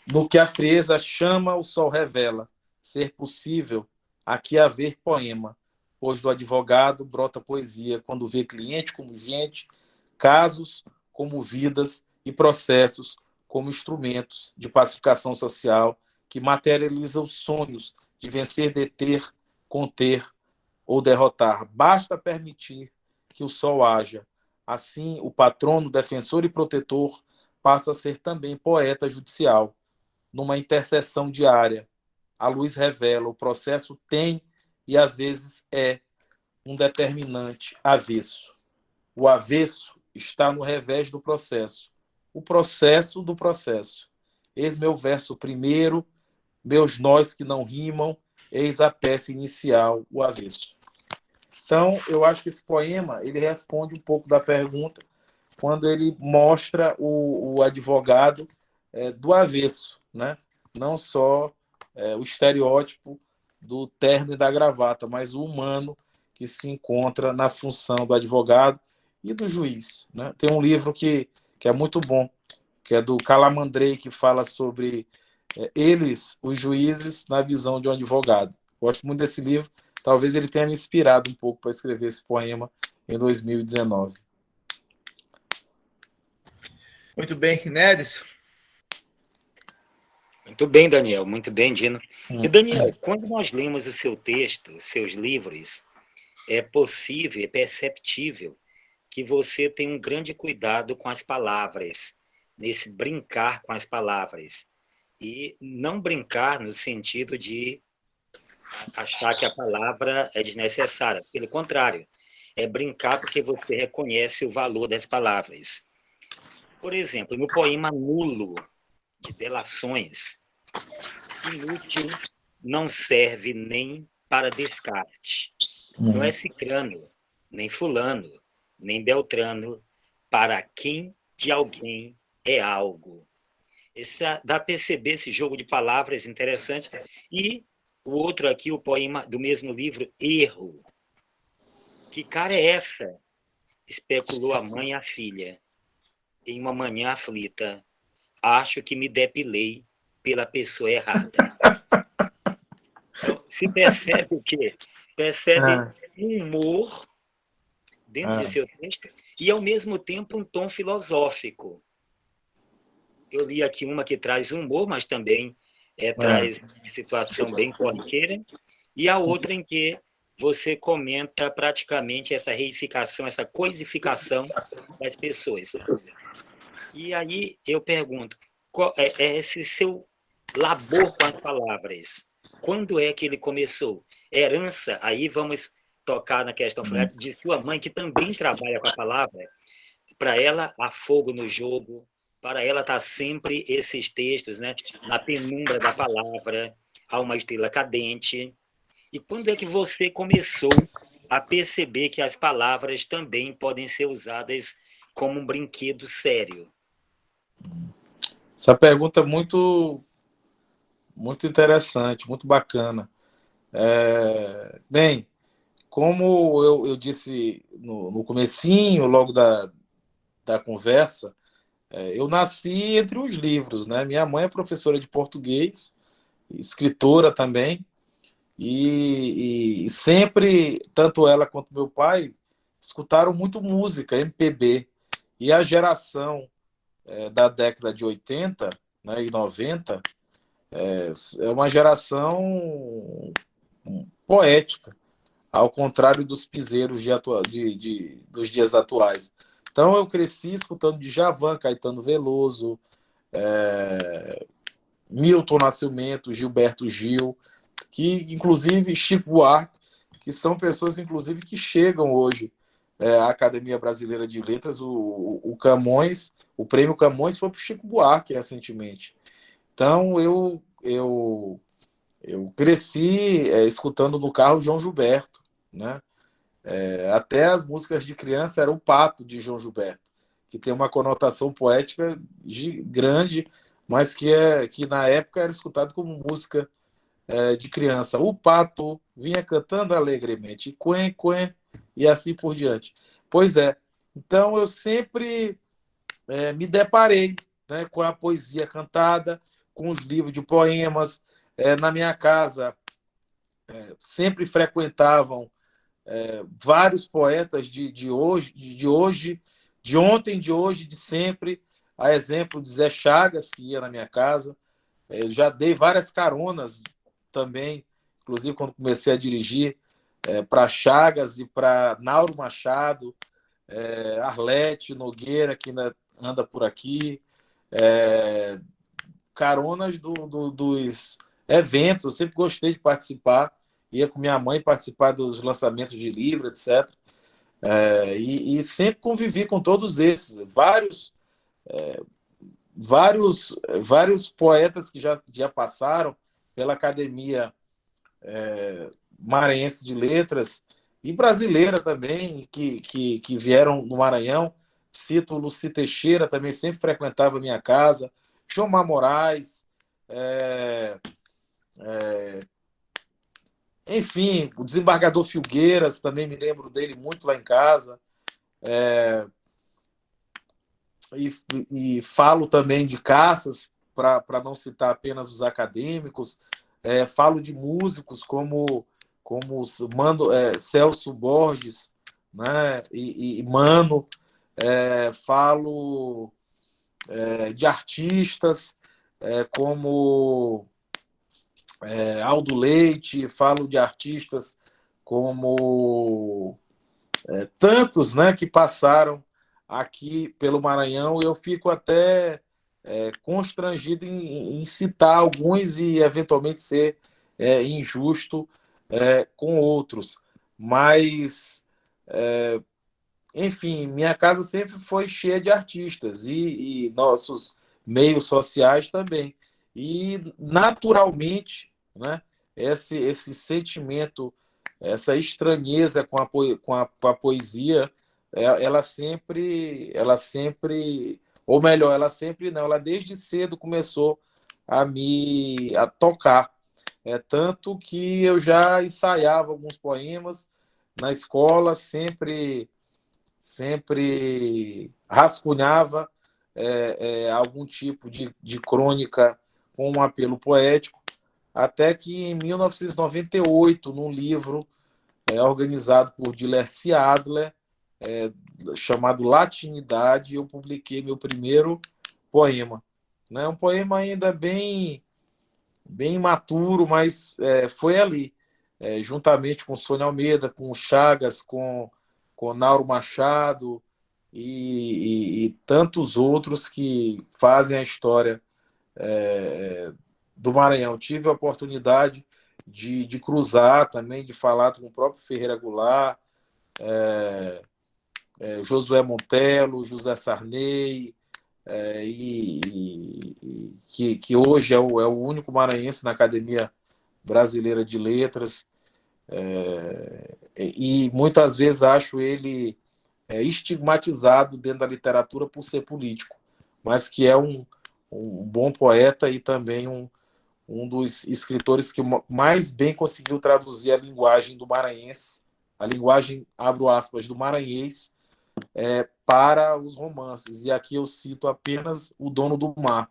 B: No que a frieza chama, o sol revela. Ser possível, aqui haver poema, pois do advogado brota poesia, quando vê cliente como gente, casos como vidas e processos como instrumentos de pacificação social que materializam os sonhos de vencer, deter, conter ou derrotar. Basta permitir que o sol haja. Assim, o patrono, defensor e protetor passa a ser também poeta judicial. Numa interseção diária, a luz revela, o processo tem e às vezes é um determinante avesso. O avesso está no revés do processo. O processo do processo. Eis meu verso primeiro, meus nós que não rimam, eis a peça inicial, o avesso. Então, eu acho que esse poema ele responde um pouco da pergunta quando ele mostra o advogado do avesso, né? Não só o estereótipo do terno e da gravata, mas o humano que se encontra na função do advogado e do juiz, né? Tem um livro que é muito bom, que é do Calamandrei, que fala sobre eles, os juízes, na visão de um advogado. Gosto muito desse livro. Talvez ele tenha me inspirado um pouco para escrever esse poema em 2019.
C: Muito bem, Neres.
A: Muito bem, Daniel, muito bem, Dino. E, Daniel, quando nós lemos o seu texto, seus livros, é possível, é perceptível que você tem um grande cuidado com as palavras, nesse brincar com as palavras. E não brincar no sentido de achar que a palavra é desnecessária. Pelo contrário, é brincar porque você reconhece o valor das palavras. Por exemplo, no poema Nulo, de Delações, inútil não serve nem para descarte. Não é cicrano, nem fulano, nem beltrano, para quem de alguém é algo. Dá para perceber esse jogo de palavras interessante. E o outro aqui, o poema do mesmo livro, Erro. Que cara é essa? Especulou a mãe e a filha. Em uma manhã aflita, acho que me depilei pela pessoa errada. Então, se percebe o quê? Percebe um humor dentro de seu texto e, ao mesmo tempo, um tom filosófico. Eu li aqui uma que traz humor, mas também traz situação bem corriqueira, e a outra em que você comenta praticamente essa reificação, essa coisificação das pessoas. E aí eu pergunto, qual é esse seu labor com as palavras? Quando é que ele começou? Herança, aí vamos tocar na questão de sua mãe, que também trabalha com a palavra. Para ela, há fogo no jogo, para ela está sempre esses textos, né? Na penumbra da palavra, há uma estrela cadente. E quando é que você começou a perceber que as palavras também podem ser usadas como um brinquedo sério?
B: Essa pergunta é muito interessante, muito bacana. Bem, como eu disse no comecinho, logo da conversa, eu nasci entre os livros, né? Minha mãe é professora de português, escritora também, e sempre, tanto ela quanto meu pai, escutaram muito música, MPB. E a geração da década de 80, né, e 90 é uma geração poética, ao contrário dos piseiros dos dias atuais. Então eu cresci escutando Djavan, Caetano Veloso, Milton Nascimento, Gilberto Gil, que inclusive Chico Buarque, que são pessoas inclusive que chegam hoje à Academia Brasileira de Letras. O Camões, o prêmio Camões foi para o Chico Buarque recentemente. Então eu cresci escutando no carro João Gilberto, né? Até as músicas de criança eram o Pato de João Gilberto, que tem uma conotação poética grande, mas que na época era escutado como música de criança. O Pato vinha cantando alegremente, quen, quen, e assim por diante. Pois é. Então eu sempre me deparei, né, com a poesia cantada, com os livros de poemas. Na minha casa sempre frequentavam vários poetas de hoje, de ontem, de hoje, de sempre. A exemplo de Zé Chagas, que ia na minha casa. Eu já dei várias caronas também, inclusive quando comecei a dirigir, para Chagas e para Nauro Machado, Arlete Nogueira, que ainda anda por aqui, caronas dos eventos. Eu sempre gostei de participar, ia com minha mãe participar dos lançamentos de livro, etc. E sempre convivi com todos esses, vários poetas que já passaram pela Academia Maranhense de Letras e brasileira também, que vieram do Maranhão. Cito Luci Teixeira, também sempre frequentava a minha casa. Jomar Moraes, enfim, o desembargador Filgueiras, também me lembro dele muito lá em casa. e, e falo também de caças, para não citar apenas os acadêmicos, falo de músicos como Celso Borges, né, e Mano, falo de artistas como Aldo Leite, falo de artistas como tantos, né, que passaram aqui pelo Maranhão. Eu fico até constrangido em citar alguns e eventualmente ser injusto com outros. Mas, enfim, minha casa sempre foi cheia de artistas e nossos meios sociais também. E, naturalmente, né, esse sentimento, essa estranheza com a poesia, ela sempre, ou melhor, ela sempre não, ela desde cedo começou a tocar. Tanto que eu já ensaiava alguns poemas na escola, sempre rascunhava algum tipo de crônica com um apelo poético, até que em 1998, num livro organizado por Dirceu Adler, chamado Latinidade, eu publiquei meu primeiro poema. Né? Um poema ainda bem imaturo, mas foi ali, juntamente com Sônia Almeida, com Chagas, com Nauro Machado e tantos outros que fazem a história do Maranhão. Tive a oportunidade de cruzar também, de falar com o próprio Ferreira Goulart, Josué Montelo, José Sarney, que hoje é o único maranhense na Academia Brasileira de Letras, e muitas vezes acho ele estigmatizado dentro da literatura por ser político, mas que é um bom poeta e também um dos escritores que mais bem conseguiu traduzir a linguagem do maranhense, a linguagem, abro aspas, do maranhês, para os romances. E aqui eu cito apenas O Dono do Mar,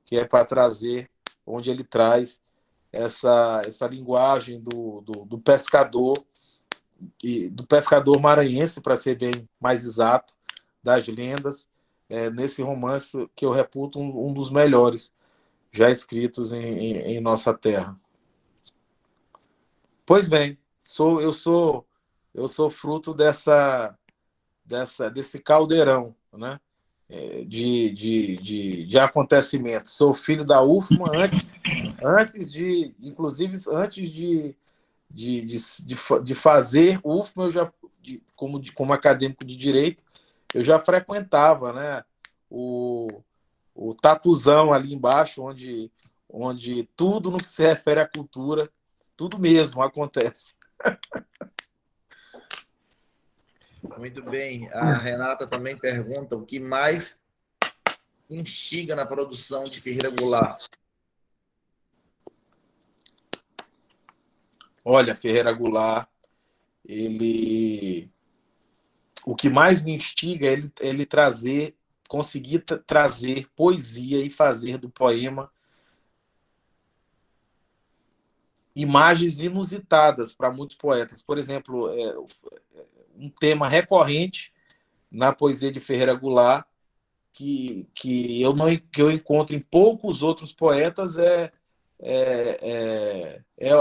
B: que é para trazer, onde ele traz essa linguagem do pescador, e do pescador maranhense, para ser bem mais exato, das lendas, nesse romance que eu reputo um dos melhores já escritos em nossa terra. Pois bem, eu sou fruto desse caldeirão, né? De acontecimentos. Sou filho da UFMA inclusive antes de fazer UFMA, eu já, como acadêmico de direito, eu já frequentava, né, o Tatuzão ali embaixo, onde tudo no que se refere à cultura, tudo mesmo acontece.
C: Muito bem. A Renata também pergunta o que mais instiga na produção de Ferreira Goulart.
B: Olha, Ferreira Goulart, o que mais me instiga é ele conseguir trazer poesia e fazer do poema imagens inusitadas para muitos poetas. Por exemplo, um tema recorrente na poesia de Ferreira Goulart, que eu encontro em poucos outros poetas, é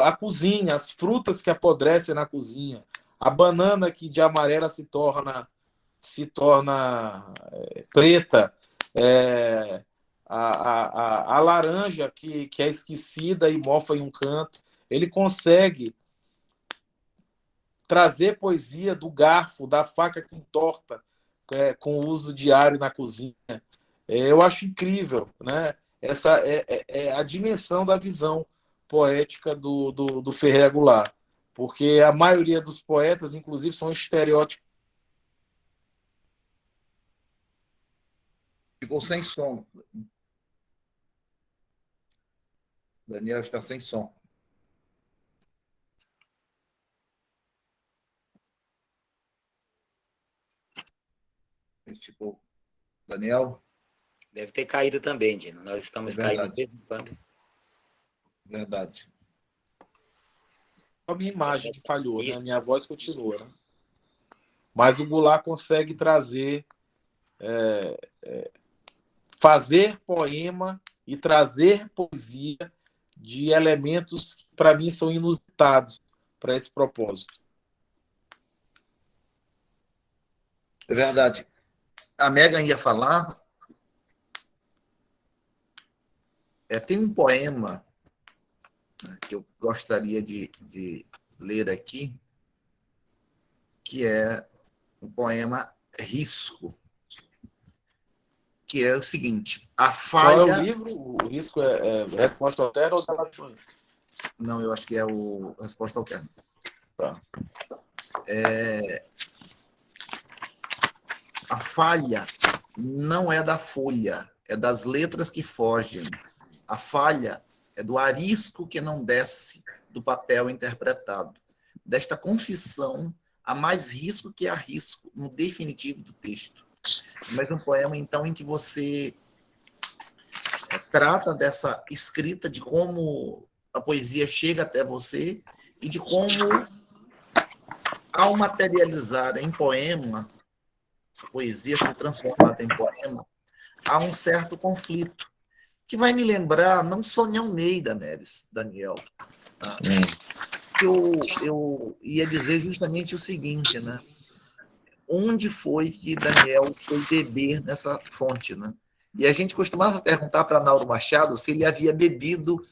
B: a cozinha, as frutas que apodrecem na cozinha, a banana que de amarela se torna preta, a laranja que é esquecida e mofa em um canto. Ele consegue trazer poesia do garfo, da faca que entorta, com o uso diário na cozinha. Eu acho incrível, né? Essa é a dimensão da visão poética do Ferreira Goulart, porque a maioria dos poetas, inclusive, são estereótipos.
C: Ficou sem som. Daniel está sem som. Tipo, Daniel?
A: Deve ter caído também, Dino. Nós estamos caindo de vez em quando.
C: Verdade.
B: A minha imagem que falhou, né? A minha voz continua, né? Mas o Goulart consegue trazer, fazer poema e trazer poesia de elementos que, para mim, são inusitados para esse propósito.
C: É verdade. A Megan ia falar. Tem um poema, né, que eu gostaria de ler aqui, que é o poema Risco, que é o seguinte: a
B: Qual é o
C: falha.
B: livro? O risco é Resposta ao Terra ou Relações?
C: Não, eu acho que é o Resposta ao Termo.
B: Tá.
C: A falha não é da folha, é das letras que fogem. A falha é do arisco que não desce do papel interpretado. Desta confissão, há mais risco que há risco no definitivo do texto. Mas um poema, então, em que você trata dessa escrita, de como a poesia chega até você e de como, ao materializar em poema, a poesia ser transformada em poema, há um certo conflito, que vai me lembrar não só de Almeida, Neres, Daniel. Tá? Eu ia dizer justamente o seguinte, né? Onde foi que Daniel foi beber nessa fonte, né? E a gente costumava perguntar para Nauro Machado se ele havia bebido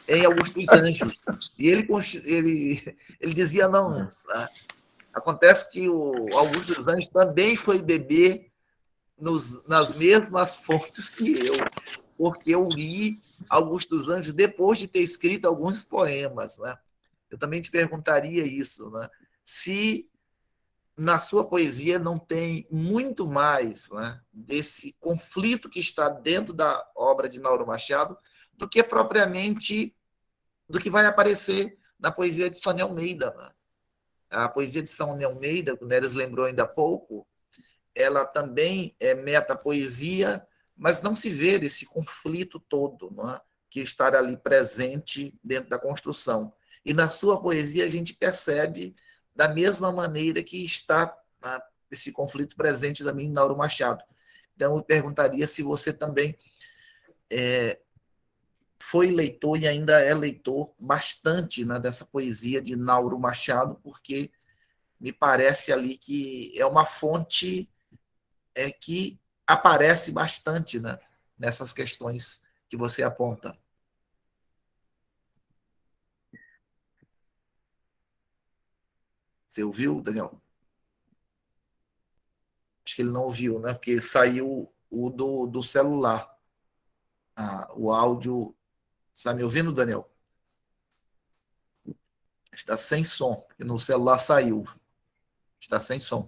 C: em Augusto dos Anjos. E ele dizia não. Né? Acontece que o Augusto dos Anjos também foi beber nas mesmas fontes que eu, porque eu li Augusto dos Anjos depois de ter escrito alguns poemas. Né? Eu também te perguntaria isso, né? Se na sua poesia não tem muito mais, né, desse conflito que está dentro da obra de Nauro Machado do que propriamente do que vai aparecer na poesia de Sônia Almeida. Né? A poesia de Sônia Almeida, que o Neres lembrou ainda há pouco, ela também é metapoesia, mas não se vê esse conflito todo, não é? Que está ali presente dentro da construção. E na sua poesia a gente percebe da mesma maneira que está esse conflito presente também em Nauro Machado. Então eu perguntaria se você também foi leitor e ainda é leitor bastante, né, dessa poesia de Nauro Machado, porque me parece ali que é uma fonte que aparece bastante, né, nessas questões que você aponta. Você ouviu, Daniel? Acho que ele não ouviu, né? Porque saiu o do celular. O áudio. Está me ouvindo, Daniel? Está sem som. E no celular saiu. Está sem som.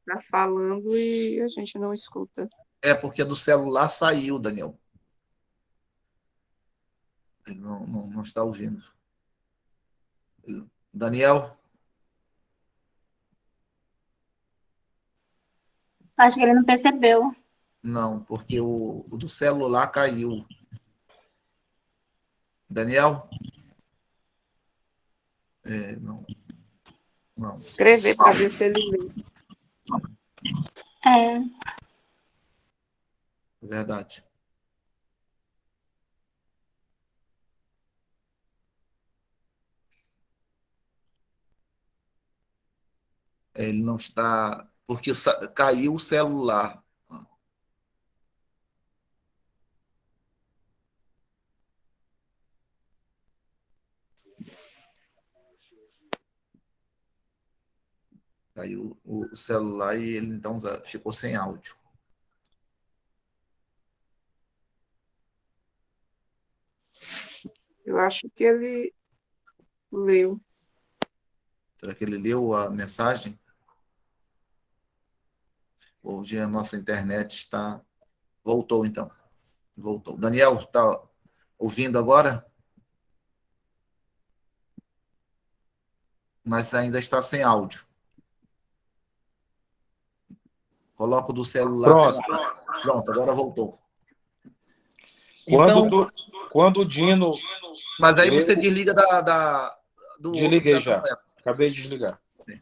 D: Está falando e a gente não escuta.
C: É porque do celular saiu, Daniel. Ele não está ouvindo. Daniel?
E: Acho que ele não percebeu.
C: Não, porque o do celular caiu. Daniel? Não. Não.
D: Escrever para ver se ele lê.
E: É,
C: Verdade. Ele não está. Porque caiu o celular. Caiu o celular e ele então ficou sem áudio.
D: Eu acho que ele leu.
C: Será que ele leu a mensagem? Hoje a nossa internet está. Voltou então. Voltou. Daniel, está ouvindo agora? Mas ainda está sem áudio. Coloco do celular.
B: Pronto.
C: Pronto, agora voltou.
B: Quando,
C: Então,
B: quando o Dino...
C: mas aí você desliga do outro que
B: Desliguei
C: está
B: já.
C: com ela.
B: Acabei de desligar.
C: Sim.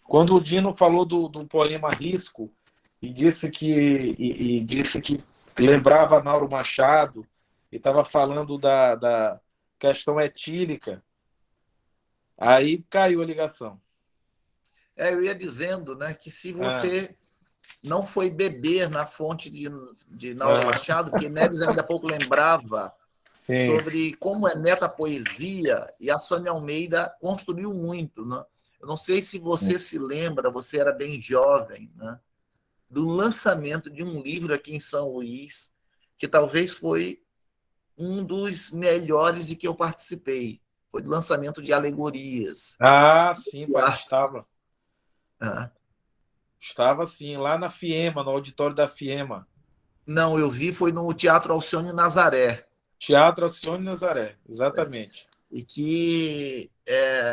B: Quando o Dino falou do poema Risco e disse que lembrava Nauro Machado e estava falando da questão etílica, aí caiu a ligação.
C: Eu ia dizendo, né, que se
B: Ah,
C: você não foi beber na fonte de Nauro Machado, porque Neves ainda há pouco lembrava
B: sim.
C: sobre como é metapoesia, e a Sônia Almeida construiu muito, né? Eu não sei se você se lembra, você era bem jovem, né, do lançamento de um livro aqui em São Luís, que talvez foi um dos melhores e que eu participei. Foi do lançamento de Alegorias.
B: Ah, sim, pai, estava.
C: Ah.
B: Estava sim, lá na FIEMA, no auditório da FIEMA.
C: Não, eu vi, foi no Teatro Alcione Nazaré.
B: Teatro Alcione Nazaré, exatamente.
C: E que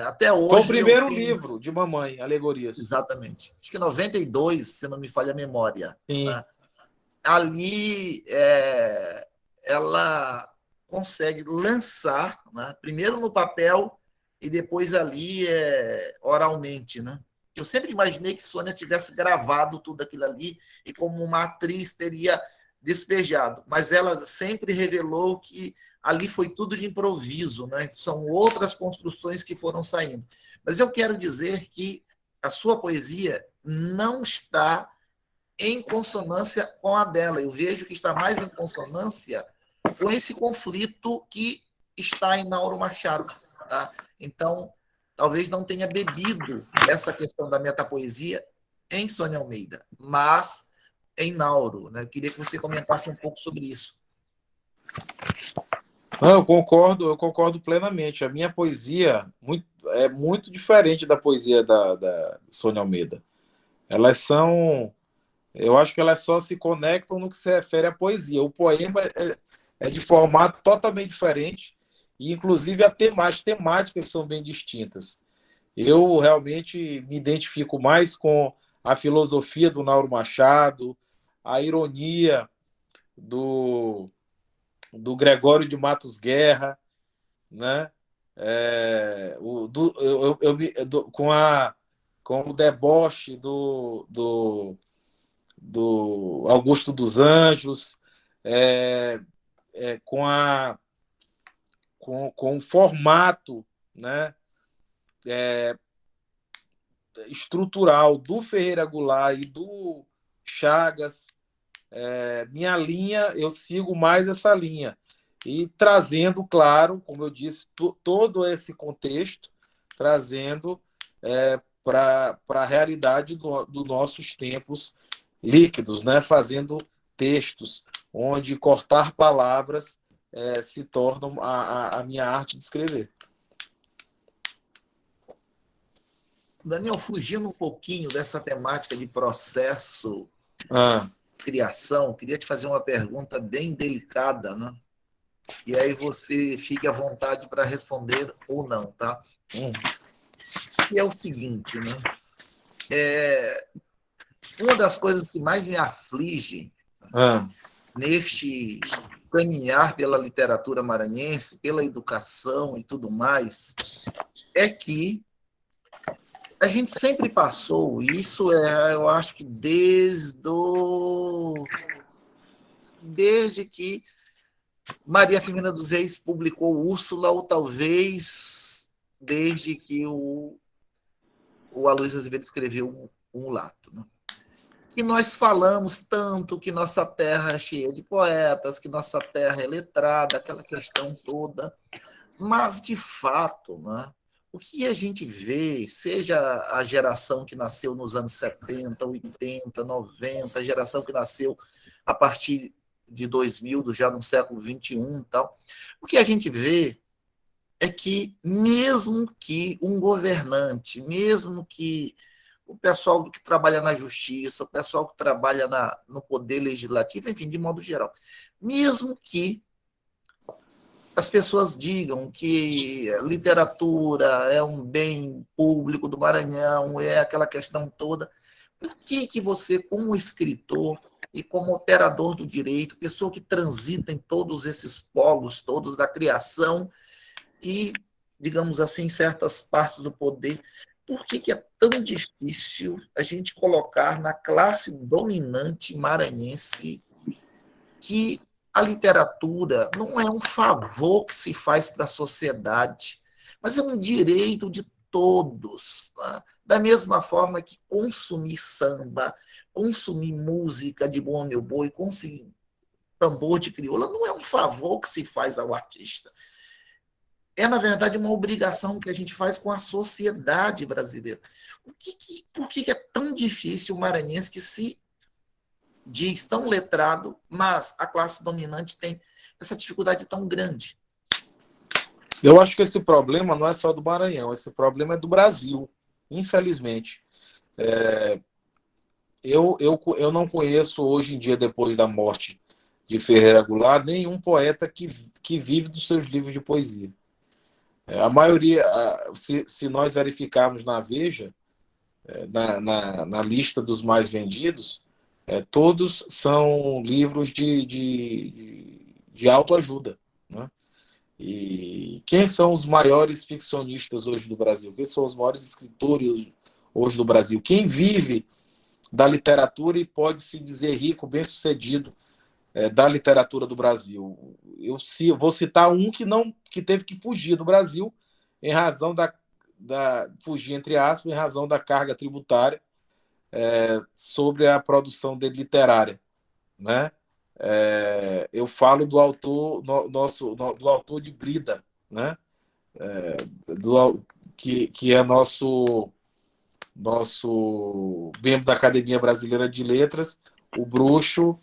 C: até hoje...
B: Foi o primeiro
C: tenho...
B: livro de mamãe, Alegorias.
C: Exatamente. Acho que 92, se não me falha a memória.
B: Sim.
C: Né? Ali, ela consegue lançar, né, primeiro no papel e depois ali oralmente, né? Eu sempre imaginei que Sônia tivesse gravado tudo aquilo ali e como uma atriz teria despejado, mas ela sempre revelou que ali foi tudo de improviso, né? São outras construções que foram saindo. Mas eu quero dizer que a sua poesia não está em consonância com a dela. Eu vejo que está mais em consonância com esse conflito que está em Nauro Machado. Tá? Então, talvez não tenha bebido essa questão da metapoesia em Sônia Almeida, mas em Nauro. Né? Eu queria que você comentasse um pouco sobre isso.
B: Não, eu concordo plenamente. A minha poesia é muito diferente da poesia da Sônia Almeida. Elas são... Eu acho que elas só se conectam no que se refere à poesia. O poema é de formato totalmente diferente e, inclusive, as temáticas são bem distintas. Eu realmente me identifico mais com a filosofia do Nauro Machado, a ironia do Gregório de Matos Guerra, né? Com o deboche do Augusto dos Anjos, com o formato, né, estrutural do Ferreira Goulart e do Chagas. Minha linha, eu sigo mais essa linha. E trazendo, claro, como eu disse, todo esse contexto, trazendo para a realidade dos nossos tempos líquidos, né? Fazendo textos onde cortar palavras se tornam a minha arte de escrever.
C: Daniel, fugindo um pouquinho dessa temática de processo, criação, queria te fazer uma pergunta bem delicada, né? E aí você fique à vontade para responder ou não, tá? E é o seguinte, né? Uma das coisas que mais me aflige neste caminhar pela literatura maranhense, pela educação e tudo mais, é que a gente sempre passou, isso eu acho que desde que Maria Firmina dos Reis publicou Úrsula, ou talvez desde que o Aloysio Azevedo escreveu um Lato. Né? Que nós falamos tanto que nossa terra é cheia de poetas, que nossa terra é letrada, aquela questão toda, mas, de fato, né, o que a gente vê, seja a geração que nasceu nos anos 70, 80, 90, a geração que nasceu a partir de 2000, já no século XXI e tal, o que a gente vê é que, mesmo que um governante, mesmo que o pessoal que trabalha na justiça, o pessoal que trabalha no poder legislativo, enfim, de modo geral, mesmo que as pessoas digam que a literatura é um bem público do Maranhão, é aquela questão toda, Por que você, como escritor e como operador do direito, pessoa que transita em todos esses polos, todos da criação e, digamos assim, certas partes do poder, por que é tão difícil a gente colocar na classe dominante maranhense que a literatura não é um favor que se faz para a sociedade, mas é um direito de todos, tá? Da mesma forma que consumir samba, consumir música de Bom Meu Boi, consumir tambor de crioula, não é um favor que se faz ao artista. É, na verdade, uma obrigação que a gente faz com a sociedade brasileira. Por que é tão difícil o maranhense que se diz tão letrado, mas a classe dominante tem essa dificuldade tão grande?
B: Eu acho que esse problema não é só do Maranhão, esse problema é do Brasil, infelizmente. Eu não conheço hoje em dia, depois da morte de Ferreira Goulart, nenhum poeta que vive dos seus livros de poesia. A maioria, se nós verificarmos na Veja, na lista dos mais vendidos, todos são livros de autoajuda, né? E quem são os maiores ficcionistas hoje do Brasil? Quem são os maiores escritores hoje do Brasil? Quem vive da literatura e pode se dizer rico, bem-sucedido da literatura do Brasil? Eu vou citar um que teve que fugir do Brasil em razão fugir, entre aspas, em razão da carga tributária sobre a produção dele literária, né? Eu falo do autor do autor de Brida, né? Que é nosso membro da Academia Brasileira de Letras, o bruxo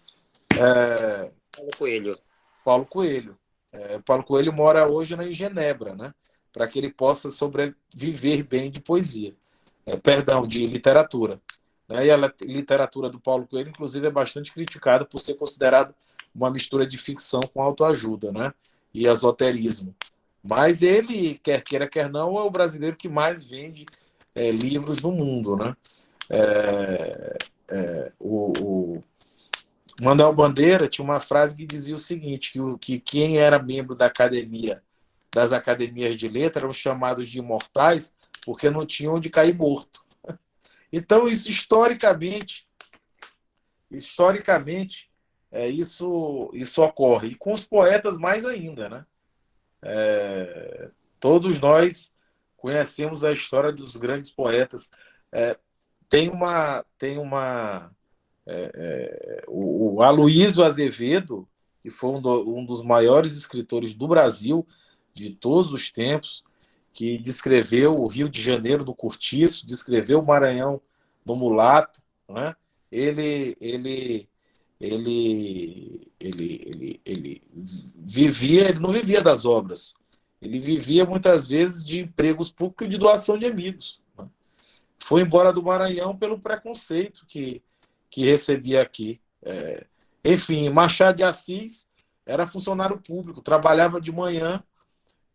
A: Paulo Coelho.
B: Paulo Coelho. Paulo Coelho mora hoje em Genebra, né? Para que ele possa sobreviver bem de poesia, perdão, de literatura. E a literatura do Paulo Coelho, inclusive, é bastante criticada por ser considerada uma mistura de ficção com autoajuda, né? E esoterismo. Mas ele, quer queira, quer não, é o brasileiro que mais vende livros no mundo, né? O Manuel Bandeira tinha uma frase que dizia o seguinte, que quem era membro das academias de letras eram chamados de imortais porque não tinham onde cair morto. Então, isso historicamente isso ocorre. E com os poetas mais ainda, né? Todos nós conhecemos a história dos grandes poetas. O Aloysio Azevedo, que foi um dos maiores escritores do Brasil de todos os tempos, que descreveu o Rio de Janeiro no Cortiço, descreveu o Maranhão no Mulato, né? Ele não vivia das obras, ele vivia muitas vezes de empregos públicos e de doação de amigos, né? Foi embora do Maranhão pelo preconceito que recebia aqui. Enfim, Machado de Assis era funcionário público, trabalhava de manhã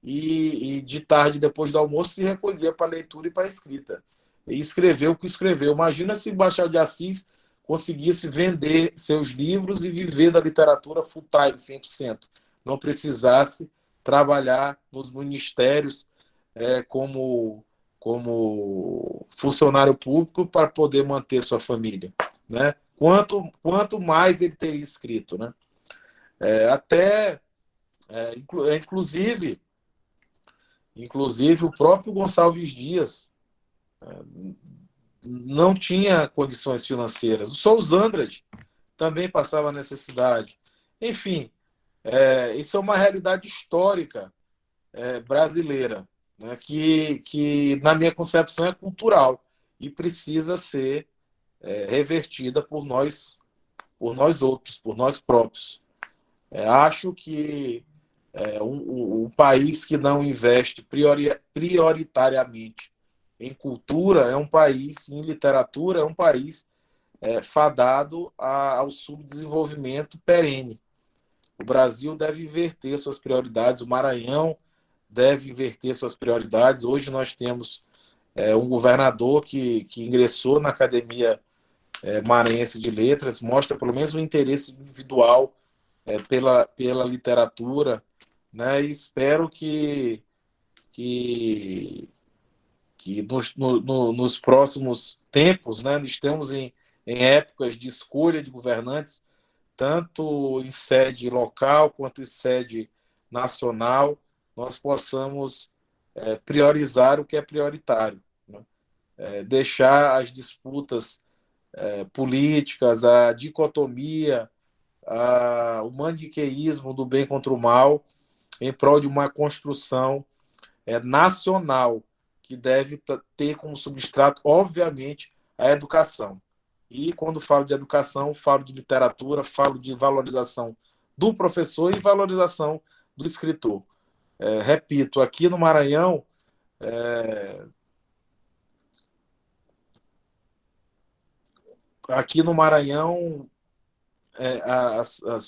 B: e de tarde, depois do almoço, se recolhia para leitura e para escrita. E escreveu o que escreveu. Imagina se Machado de Assis conseguisse vender seus livros e viver da literatura full time, 100%. Não precisasse trabalhar nos ministérios como funcionário público para poder manter sua família, né? Quanto mais ele teria escrito, né? Inclusive o próprio Gonçalves Dias não tinha condições financeiras. O Souza Andrade também passava necessidade. Enfim, isso é uma realidade histórica brasileira, né, que, na minha concepção, é cultural e precisa ser revertida por nós outros, por nós próprios. Acho que um país que não investe prioritariamente em cultura é um país, em literatura, é um país fadado ao subdesenvolvimento perene. O Brasil deve inverter suas prioridades, o Maranhão deve inverter suas prioridades. Hoje nós temos um governador que ingressou na Academia maranhense de letras, mostra pelo menos um interesse individual pela literatura, né? E espero que nos próximos tempos, né, estamos em épocas de escolha de governantes, tanto em sede local quanto em sede nacional, nós possamos priorizar o que é prioritário, né? Deixar as disputas políticas, a dicotomia, o maniqueísmo do bem contra o mal, em prol de uma construção nacional, que deve ter como substrato, obviamente, a educação. E quando falo de educação, falo de literatura, falo de valorização do professor e valorização do escritor. Repito, aqui no Maranhão,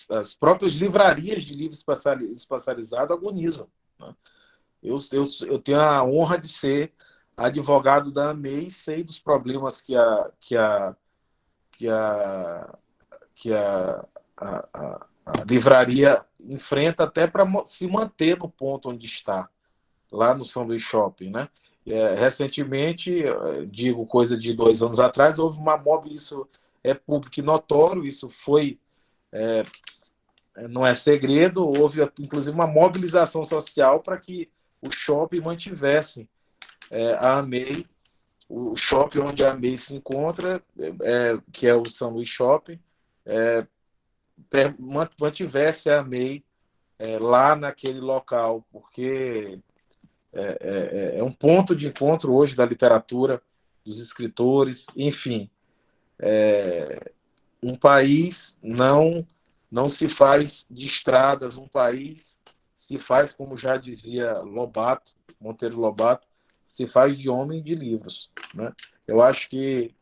B: as próprias livrarias de livros especializados agonizam, né? Eu tenho a honra de ser advogado da AMEI e sei dos problemas que a livraria enfrenta até para se manter no ponto onde está, lá no São Luís Shopping, né? Recentemente, digo coisa de 2 anos atrás, houve uma isso é público e notório, isso foi, não é segredo, houve inclusive uma mobilização social para que o shopping mantivesse a AMEI, o shopping onde a AMEI se encontra, que é o São Luís Shopping, mantivesse a AMEI lá naquele local, porque é um ponto de encontro hoje da literatura, dos escritores, enfim. Um país não se faz de estradas, um país se faz, como já dizia Monteiro Lobato, se faz de homem de livros, né? Eu acho que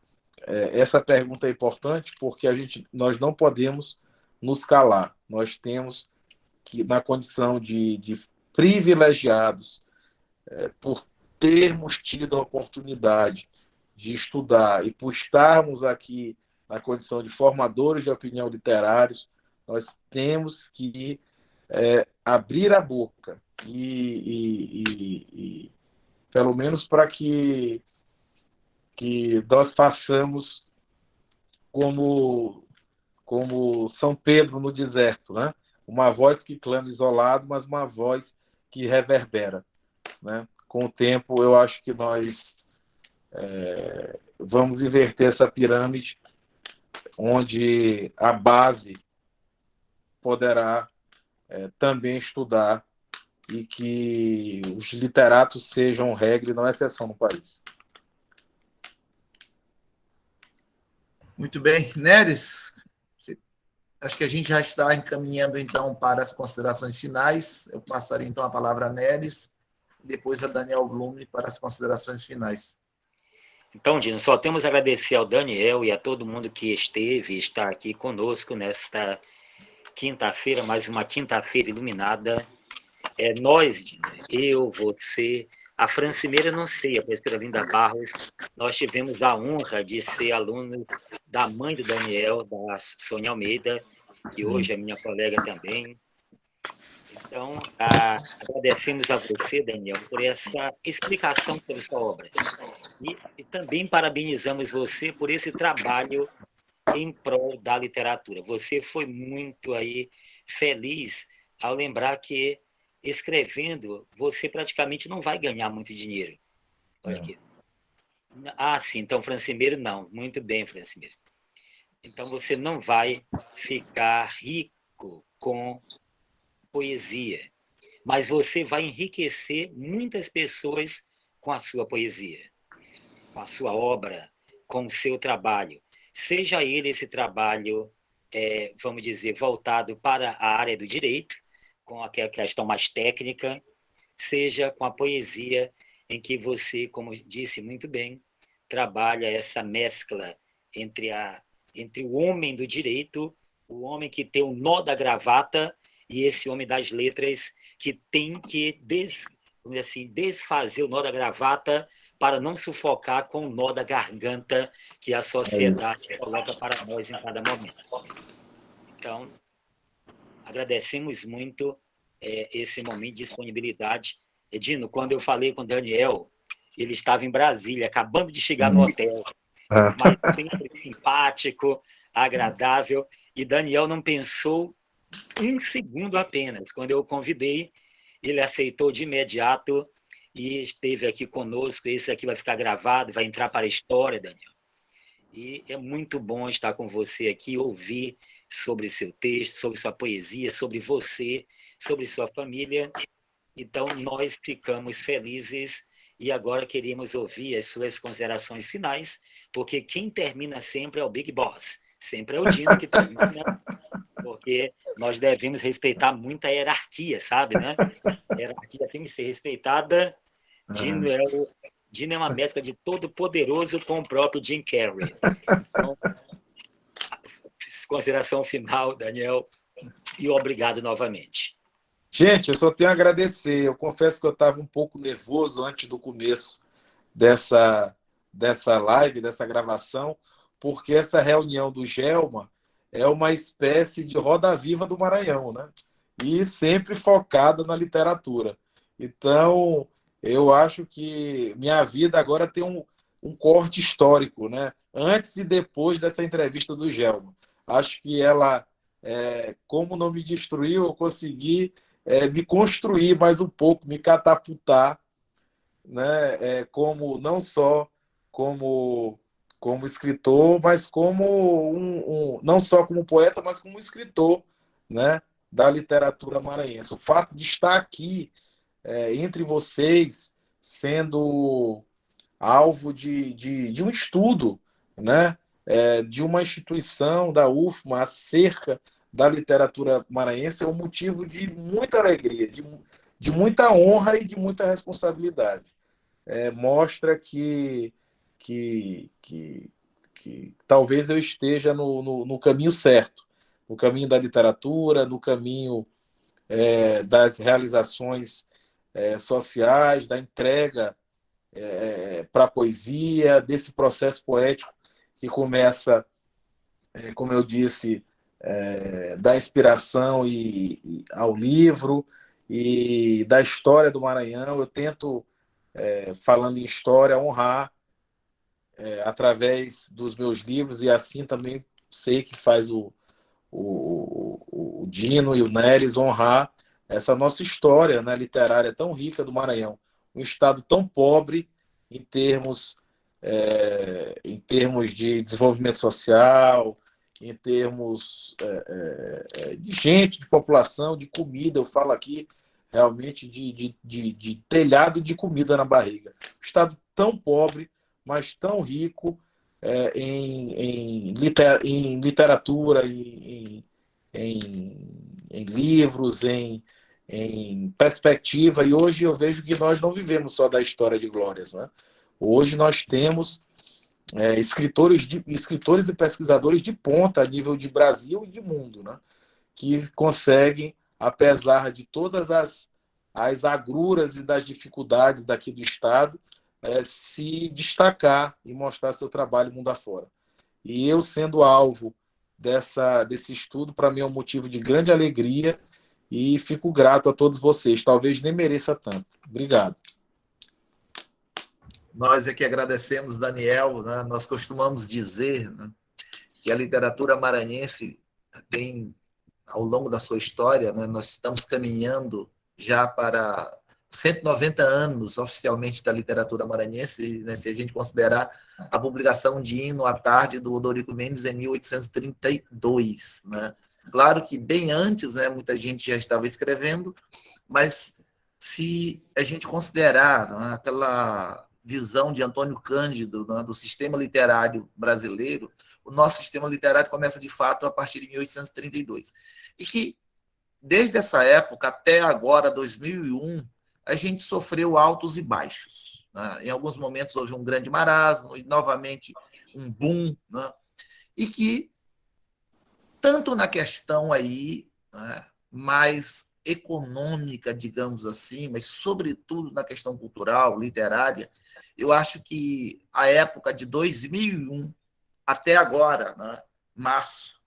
B: essa pergunta é importante porque nós não podemos nos calar. Nós temos que, na condição de privilegiados, por termos tido a oportunidade de estudar e por estarmos aqui na condição de formadores de opinião literários, nós temos que abrir a boca e pelo menos para que nós façamos como São Pedro no deserto, né? Uma voz que clama isolado, mas uma voz que reverbera, né? Com o tempo, eu acho que nós vamos inverter essa pirâmide, onde a base poderá também estudar e que os literatos sejam regra e não exceção no país.
C: Muito bem. Neres, acho que a gente já está encaminhando, então, para as considerações finais. Eu passaria, então, a palavra a Neres, depois a Daniel Blume para as considerações finais.
A: Então, Dino, só temos a agradecer ao Daniel e a todo mundo que esteve e está aqui conosco nesta quinta-feira, mais uma quinta-feira iluminada. Nós, Dino, eu, você, a Francimeira, não sei, a professora Linda Barros, nós tivemos a honra de ser alunos da mãe do Daniel, da Sônia Almeida, que hoje é minha colega também. Então, agradecemos a você, Daniel, por essa explicação sobre sua obra. E também parabenizamos você por esse trabalho em prol da literatura. Você foi muito aí feliz ao lembrar que, escrevendo, você praticamente não vai ganhar muito dinheiro. Olha aqui. Sim, então, Francimeiro, não. Muito bem, Francimeiro. Então, você não vai ficar rico com poesia, mas você vai enriquecer muitas pessoas com a sua poesia, com a sua obra, com o seu trabalho. Seja ele esse trabalho, vamos dizer, voltado para a área do direito, com aquela questão mais técnica, seja com a poesia, em que você, como disse muito bem, trabalha essa mescla entre o homem do direito, o homem que tem o nó da gravata, e esse homem das letras que tem que vamos dizer assim, desfazer o nó da gravata para não sufocar com o nó da garganta que a sociedade coloca para nós em cada momento. Então, agradecemos muito esse momento de disponibilidade. Edino, quando eu falei com o Daniel, ele estava em Brasília, acabando de chegar no hotel, mas sempre simpático, agradável, e Daniel não pensou um segundo apenas. Quando eu o convidei, ele aceitou de imediato e esteve aqui conosco. Esse aqui vai ficar gravado, vai entrar para a história, Daniel. E é muito bom estar com você aqui, ouvir sobre o seu texto, sobre sua poesia, sobre você, sobre sua família. Então, nós ficamos felizes e agora queríamos ouvir as suas considerações finais, porque quem termina sempre é o Big Boss. Sempre é o Dino que termina, porque nós devemos respeitar muito a hierarquia, sabe, né? A hierarquia tem que ser respeitada. Dino é uma mescla de todo-poderoso com o próprio Jim Carrey. Então, consideração final, Daniel, e obrigado novamente.
B: Gente, eu só tenho a agradecer. Eu confesso que eu estava um pouco nervoso antes do começo dessa live, dessa gravação, porque essa reunião do Gelma é uma espécie de roda viva do Maranhão, né? E sempre focada na literatura. Então, eu acho que minha vida agora tem um corte histórico, né? Antes e depois dessa entrevista do Gelma. Acho que ela, como não me destruiu, eu consegui me construir mais um pouco, me catapultar, né? Não só como escritor, mas como não só como poeta, mas como escritor, né? Da literatura maranhense. O fato de estar aqui entre vocês, sendo alvo de um estudo, né? De uma instituição da UFMA acerca da literatura maranhense é um motivo de muita alegria, de muita honra e de muita responsabilidade. Mostra que talvez eu esteja no caminho certo, no caminho da literatura, no caminho das realizações sociais, da entrega para a poesia, desse processo poético que começa, como eu disse, da inspiração ao livro e da história do Maranhão. Eu tento, falando em história, honrar através dos meus livros, e assim também sei que faz o Dino e o Neres, honrar essa nossa história, né, literária tão rica do Maranhão. Um estado tão pobre em termos de desenvolvimento social, em termos de gente, de população, de comida. Eu falo aqui realmente de telhado de comida na barriga. Um estado tão pobre, mas tão rico em literatura, em livros, em perspectiva. E hoje eu vejo que nós não vivemos só da história de glórias, né? Hoje nós temos escritores e pesquisadores de ponta a nível de Brasil e de mundo, né? Que conseguem, apesar de todas as agruras e das dificuldades daqui do Estado, se destacar e mostrar seu trabalho mundo afora. E eu, sendo alvo desse estudo, para mim é um motivo de grande alegria e fico grato a todos vocês. Talvez nem mereça tanto. Obrigado.
C: Nós é que agradecemos, Daniel, né? Nós costumamos dizer, né, que a literatura maranhense tem, ao longo da sua história, né, nós estamos caminhando já para 190 anos oficialmente da literatura maranhense, né, se a gente considerar a publicação de Hino à Tarde do Odorico Mendes em 1832. Né? Claro que bem antes, né, muita gente já estava escrevendo, mas se a gente considerar, né, aquela visão de Antônio Cândido, né, do sistema literário brasileiro, o nosso sistema literário começa de fato a partir de 1832. E que desde essa época até agora, 2001, a gente sofreu altos e baixos. Né? Em alguns momentos houve um grande marasmo, e novamente um boom, né? E que, tanto na questão aí, né, mais econômica, digamos assim, mas sobretudo na questão cultural, literária, eu acho que a época de 2001 até agora, né, março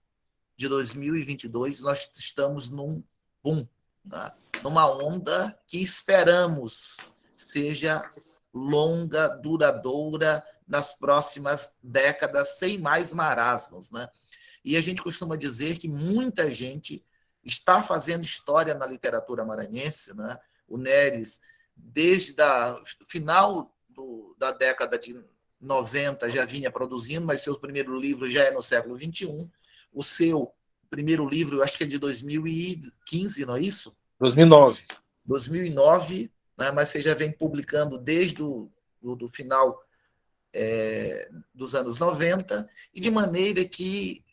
C: de 2022, nós estamos num boom, né, numa onda que esperamos seja longa, duradoura, nas próximas décadas, sem mais marasmos, né? E a gente costuma dizer que muita gente está fazendo história na literatura maranhense, né? O Neres, desde o final da década de 90, já vinha produzindo, mas seu primeiro livro já é no século XXI. O seu primeiro livro, eu acho que é de 2015, não é isso?
B: 2009.
C: 2009, né? Mas você já vem publicando desde do final dos anos 90, e de maneira que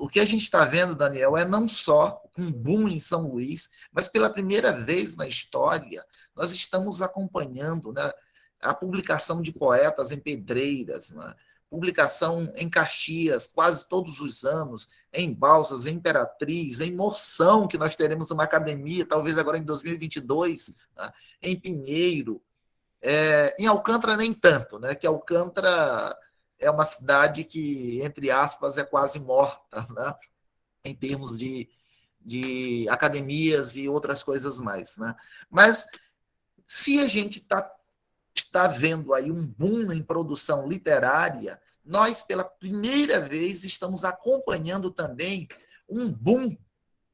C: o que a gente está vendo, Daniel, é não só um boom em São Luís, mas pela primeira vez na história, nós estamos acompanhando, né, a publicação de poetas em Pedreiras, né, publicação em Caxias, quase todos os anos, em Balsas, em Imperatriz, em Moção, que nós teremos uma academia, talvez agora em 2022, né, em Pinheiro, em Alcântara nem tanto, né, que Alcântara é uma cidade que, entre aspas, é quase morta, né, em termos de academias e outras coisas mais. Né? Mas se a gente está vendo aí um boom em produção literária, nós, pela primeira vez, estamos acompanhando também um boom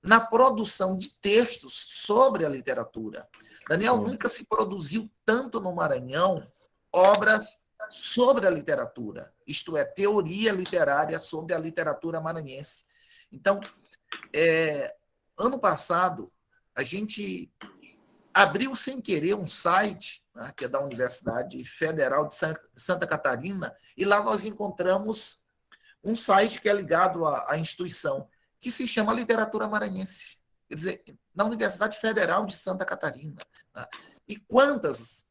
C: na produção de textos sobre a literatura. Daniel, nunca se produziu tanto no Maranhão obras sobre a literatura, isto é, teoria literária sobre a literatura maranhense. Então, ano passado, a gente abriu sem querer um site, né, que é da Universidade Federal de Santa Catarina, e lá nós encontramos um site que é ligado à instituição, que se chama Literatura Maranhense. Quer dizer, na Universidade Federal de Santa Catarina. Né? E quantos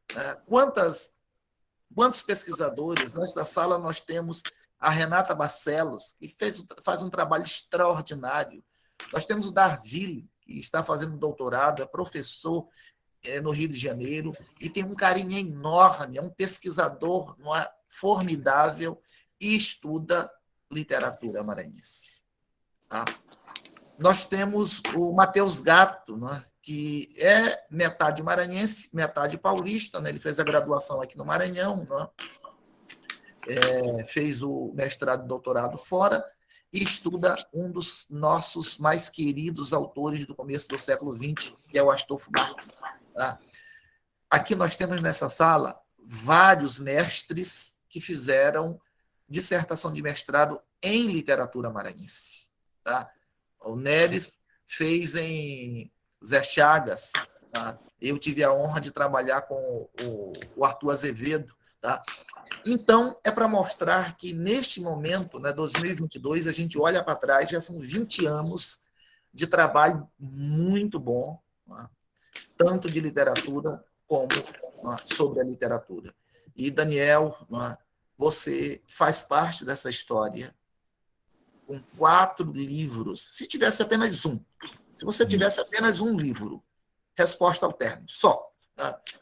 C: pesquisadores? Nesta sala nós temos a Renata Barcelos, que faz um trabalho extraordinário. Nós temos o Darville, que está fazendo doutorado, é professor no Rio de Janeiro, e tem um carinho enorme, é um pesquisador formidável e estuda literatura maranhense. Tá? Nós temos o Matheus Gatto, né, que é metade maranhense, metade paulista, né? Ele fez a graduação aqui no Maranhão, né? Fez o mestrado e doutorado fora, e estuda um dos nossos mais queridos autores do começo do século XX, que é o Astolfo Marques. Tá? Aqui nós temos nessa sala vários mestres que fizeram dissertação de mestrado em literatura maranhense. Tá? O Neres fez em Zé Chagas. Tá? Eu tive a honra de trabalhar com o Arthur Azevedo. Tá? Então, é para mostrar que, neste momento, né, 2022, a gente olha para trás, já são 20 anos de trabalho muito bom, tá? Tanto de literatura como sobre a literatura. E, Daniel, você faz parte dessa história com 4 livros. Se tivesse apenas um, se você tivesse apenas um livro, Resposta ao Termo, só,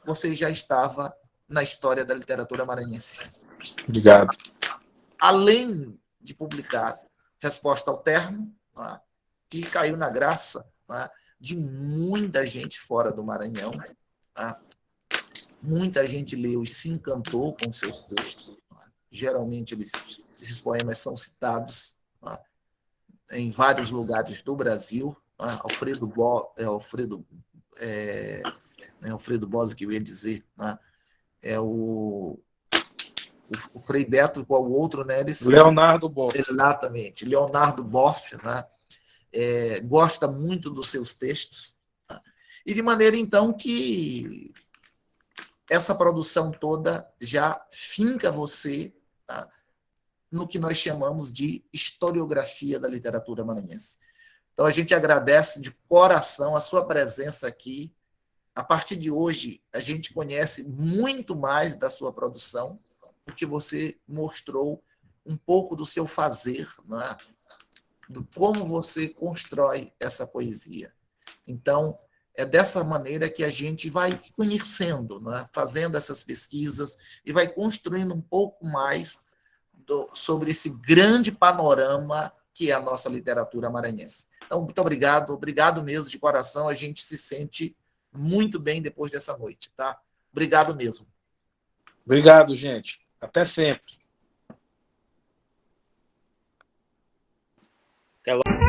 C: você já estava na história da literatura maranhense.
B: Obrigado.
C: Além de publicar Resposta ao Termo, que caiu na graça de muita gente fora do Maranhão, muita gente leu e se encantou com seus textos. Geralmente, esses poemas são citados em vários lugares do Brasil. Alfredo Bose, que eu ia dizer, o Frei Beto, qual o outro, né?
B: Leonardo Boff.
C: Exatamente, Leonardo Boff, né? Gosta muito dos seus textos, e de maneira, então, que essa produção toda já finca você no que nós chamamos de historiografia da literatura maranhense. Então, a gente agradece de coração a sua presença aqui. A partir de hoje, a gente conhece muito mais da sua produção, porque você mostrou um pouco do seu fazer, do como você constrói essa poesia. Então, É dessa maneira que a gente vai conhecendo, né? Fazendo essas pesquisas e vai construindo um pouco mais sobre esse grande panorama que é a nossa literatura maranhense. Então, muito obrigado mesmo de coração, a gente se sente muito bem depois dessa noite, tá? Obrigado mesmo.
B: Obrigado, gente. Até sempre.
A: Até logo.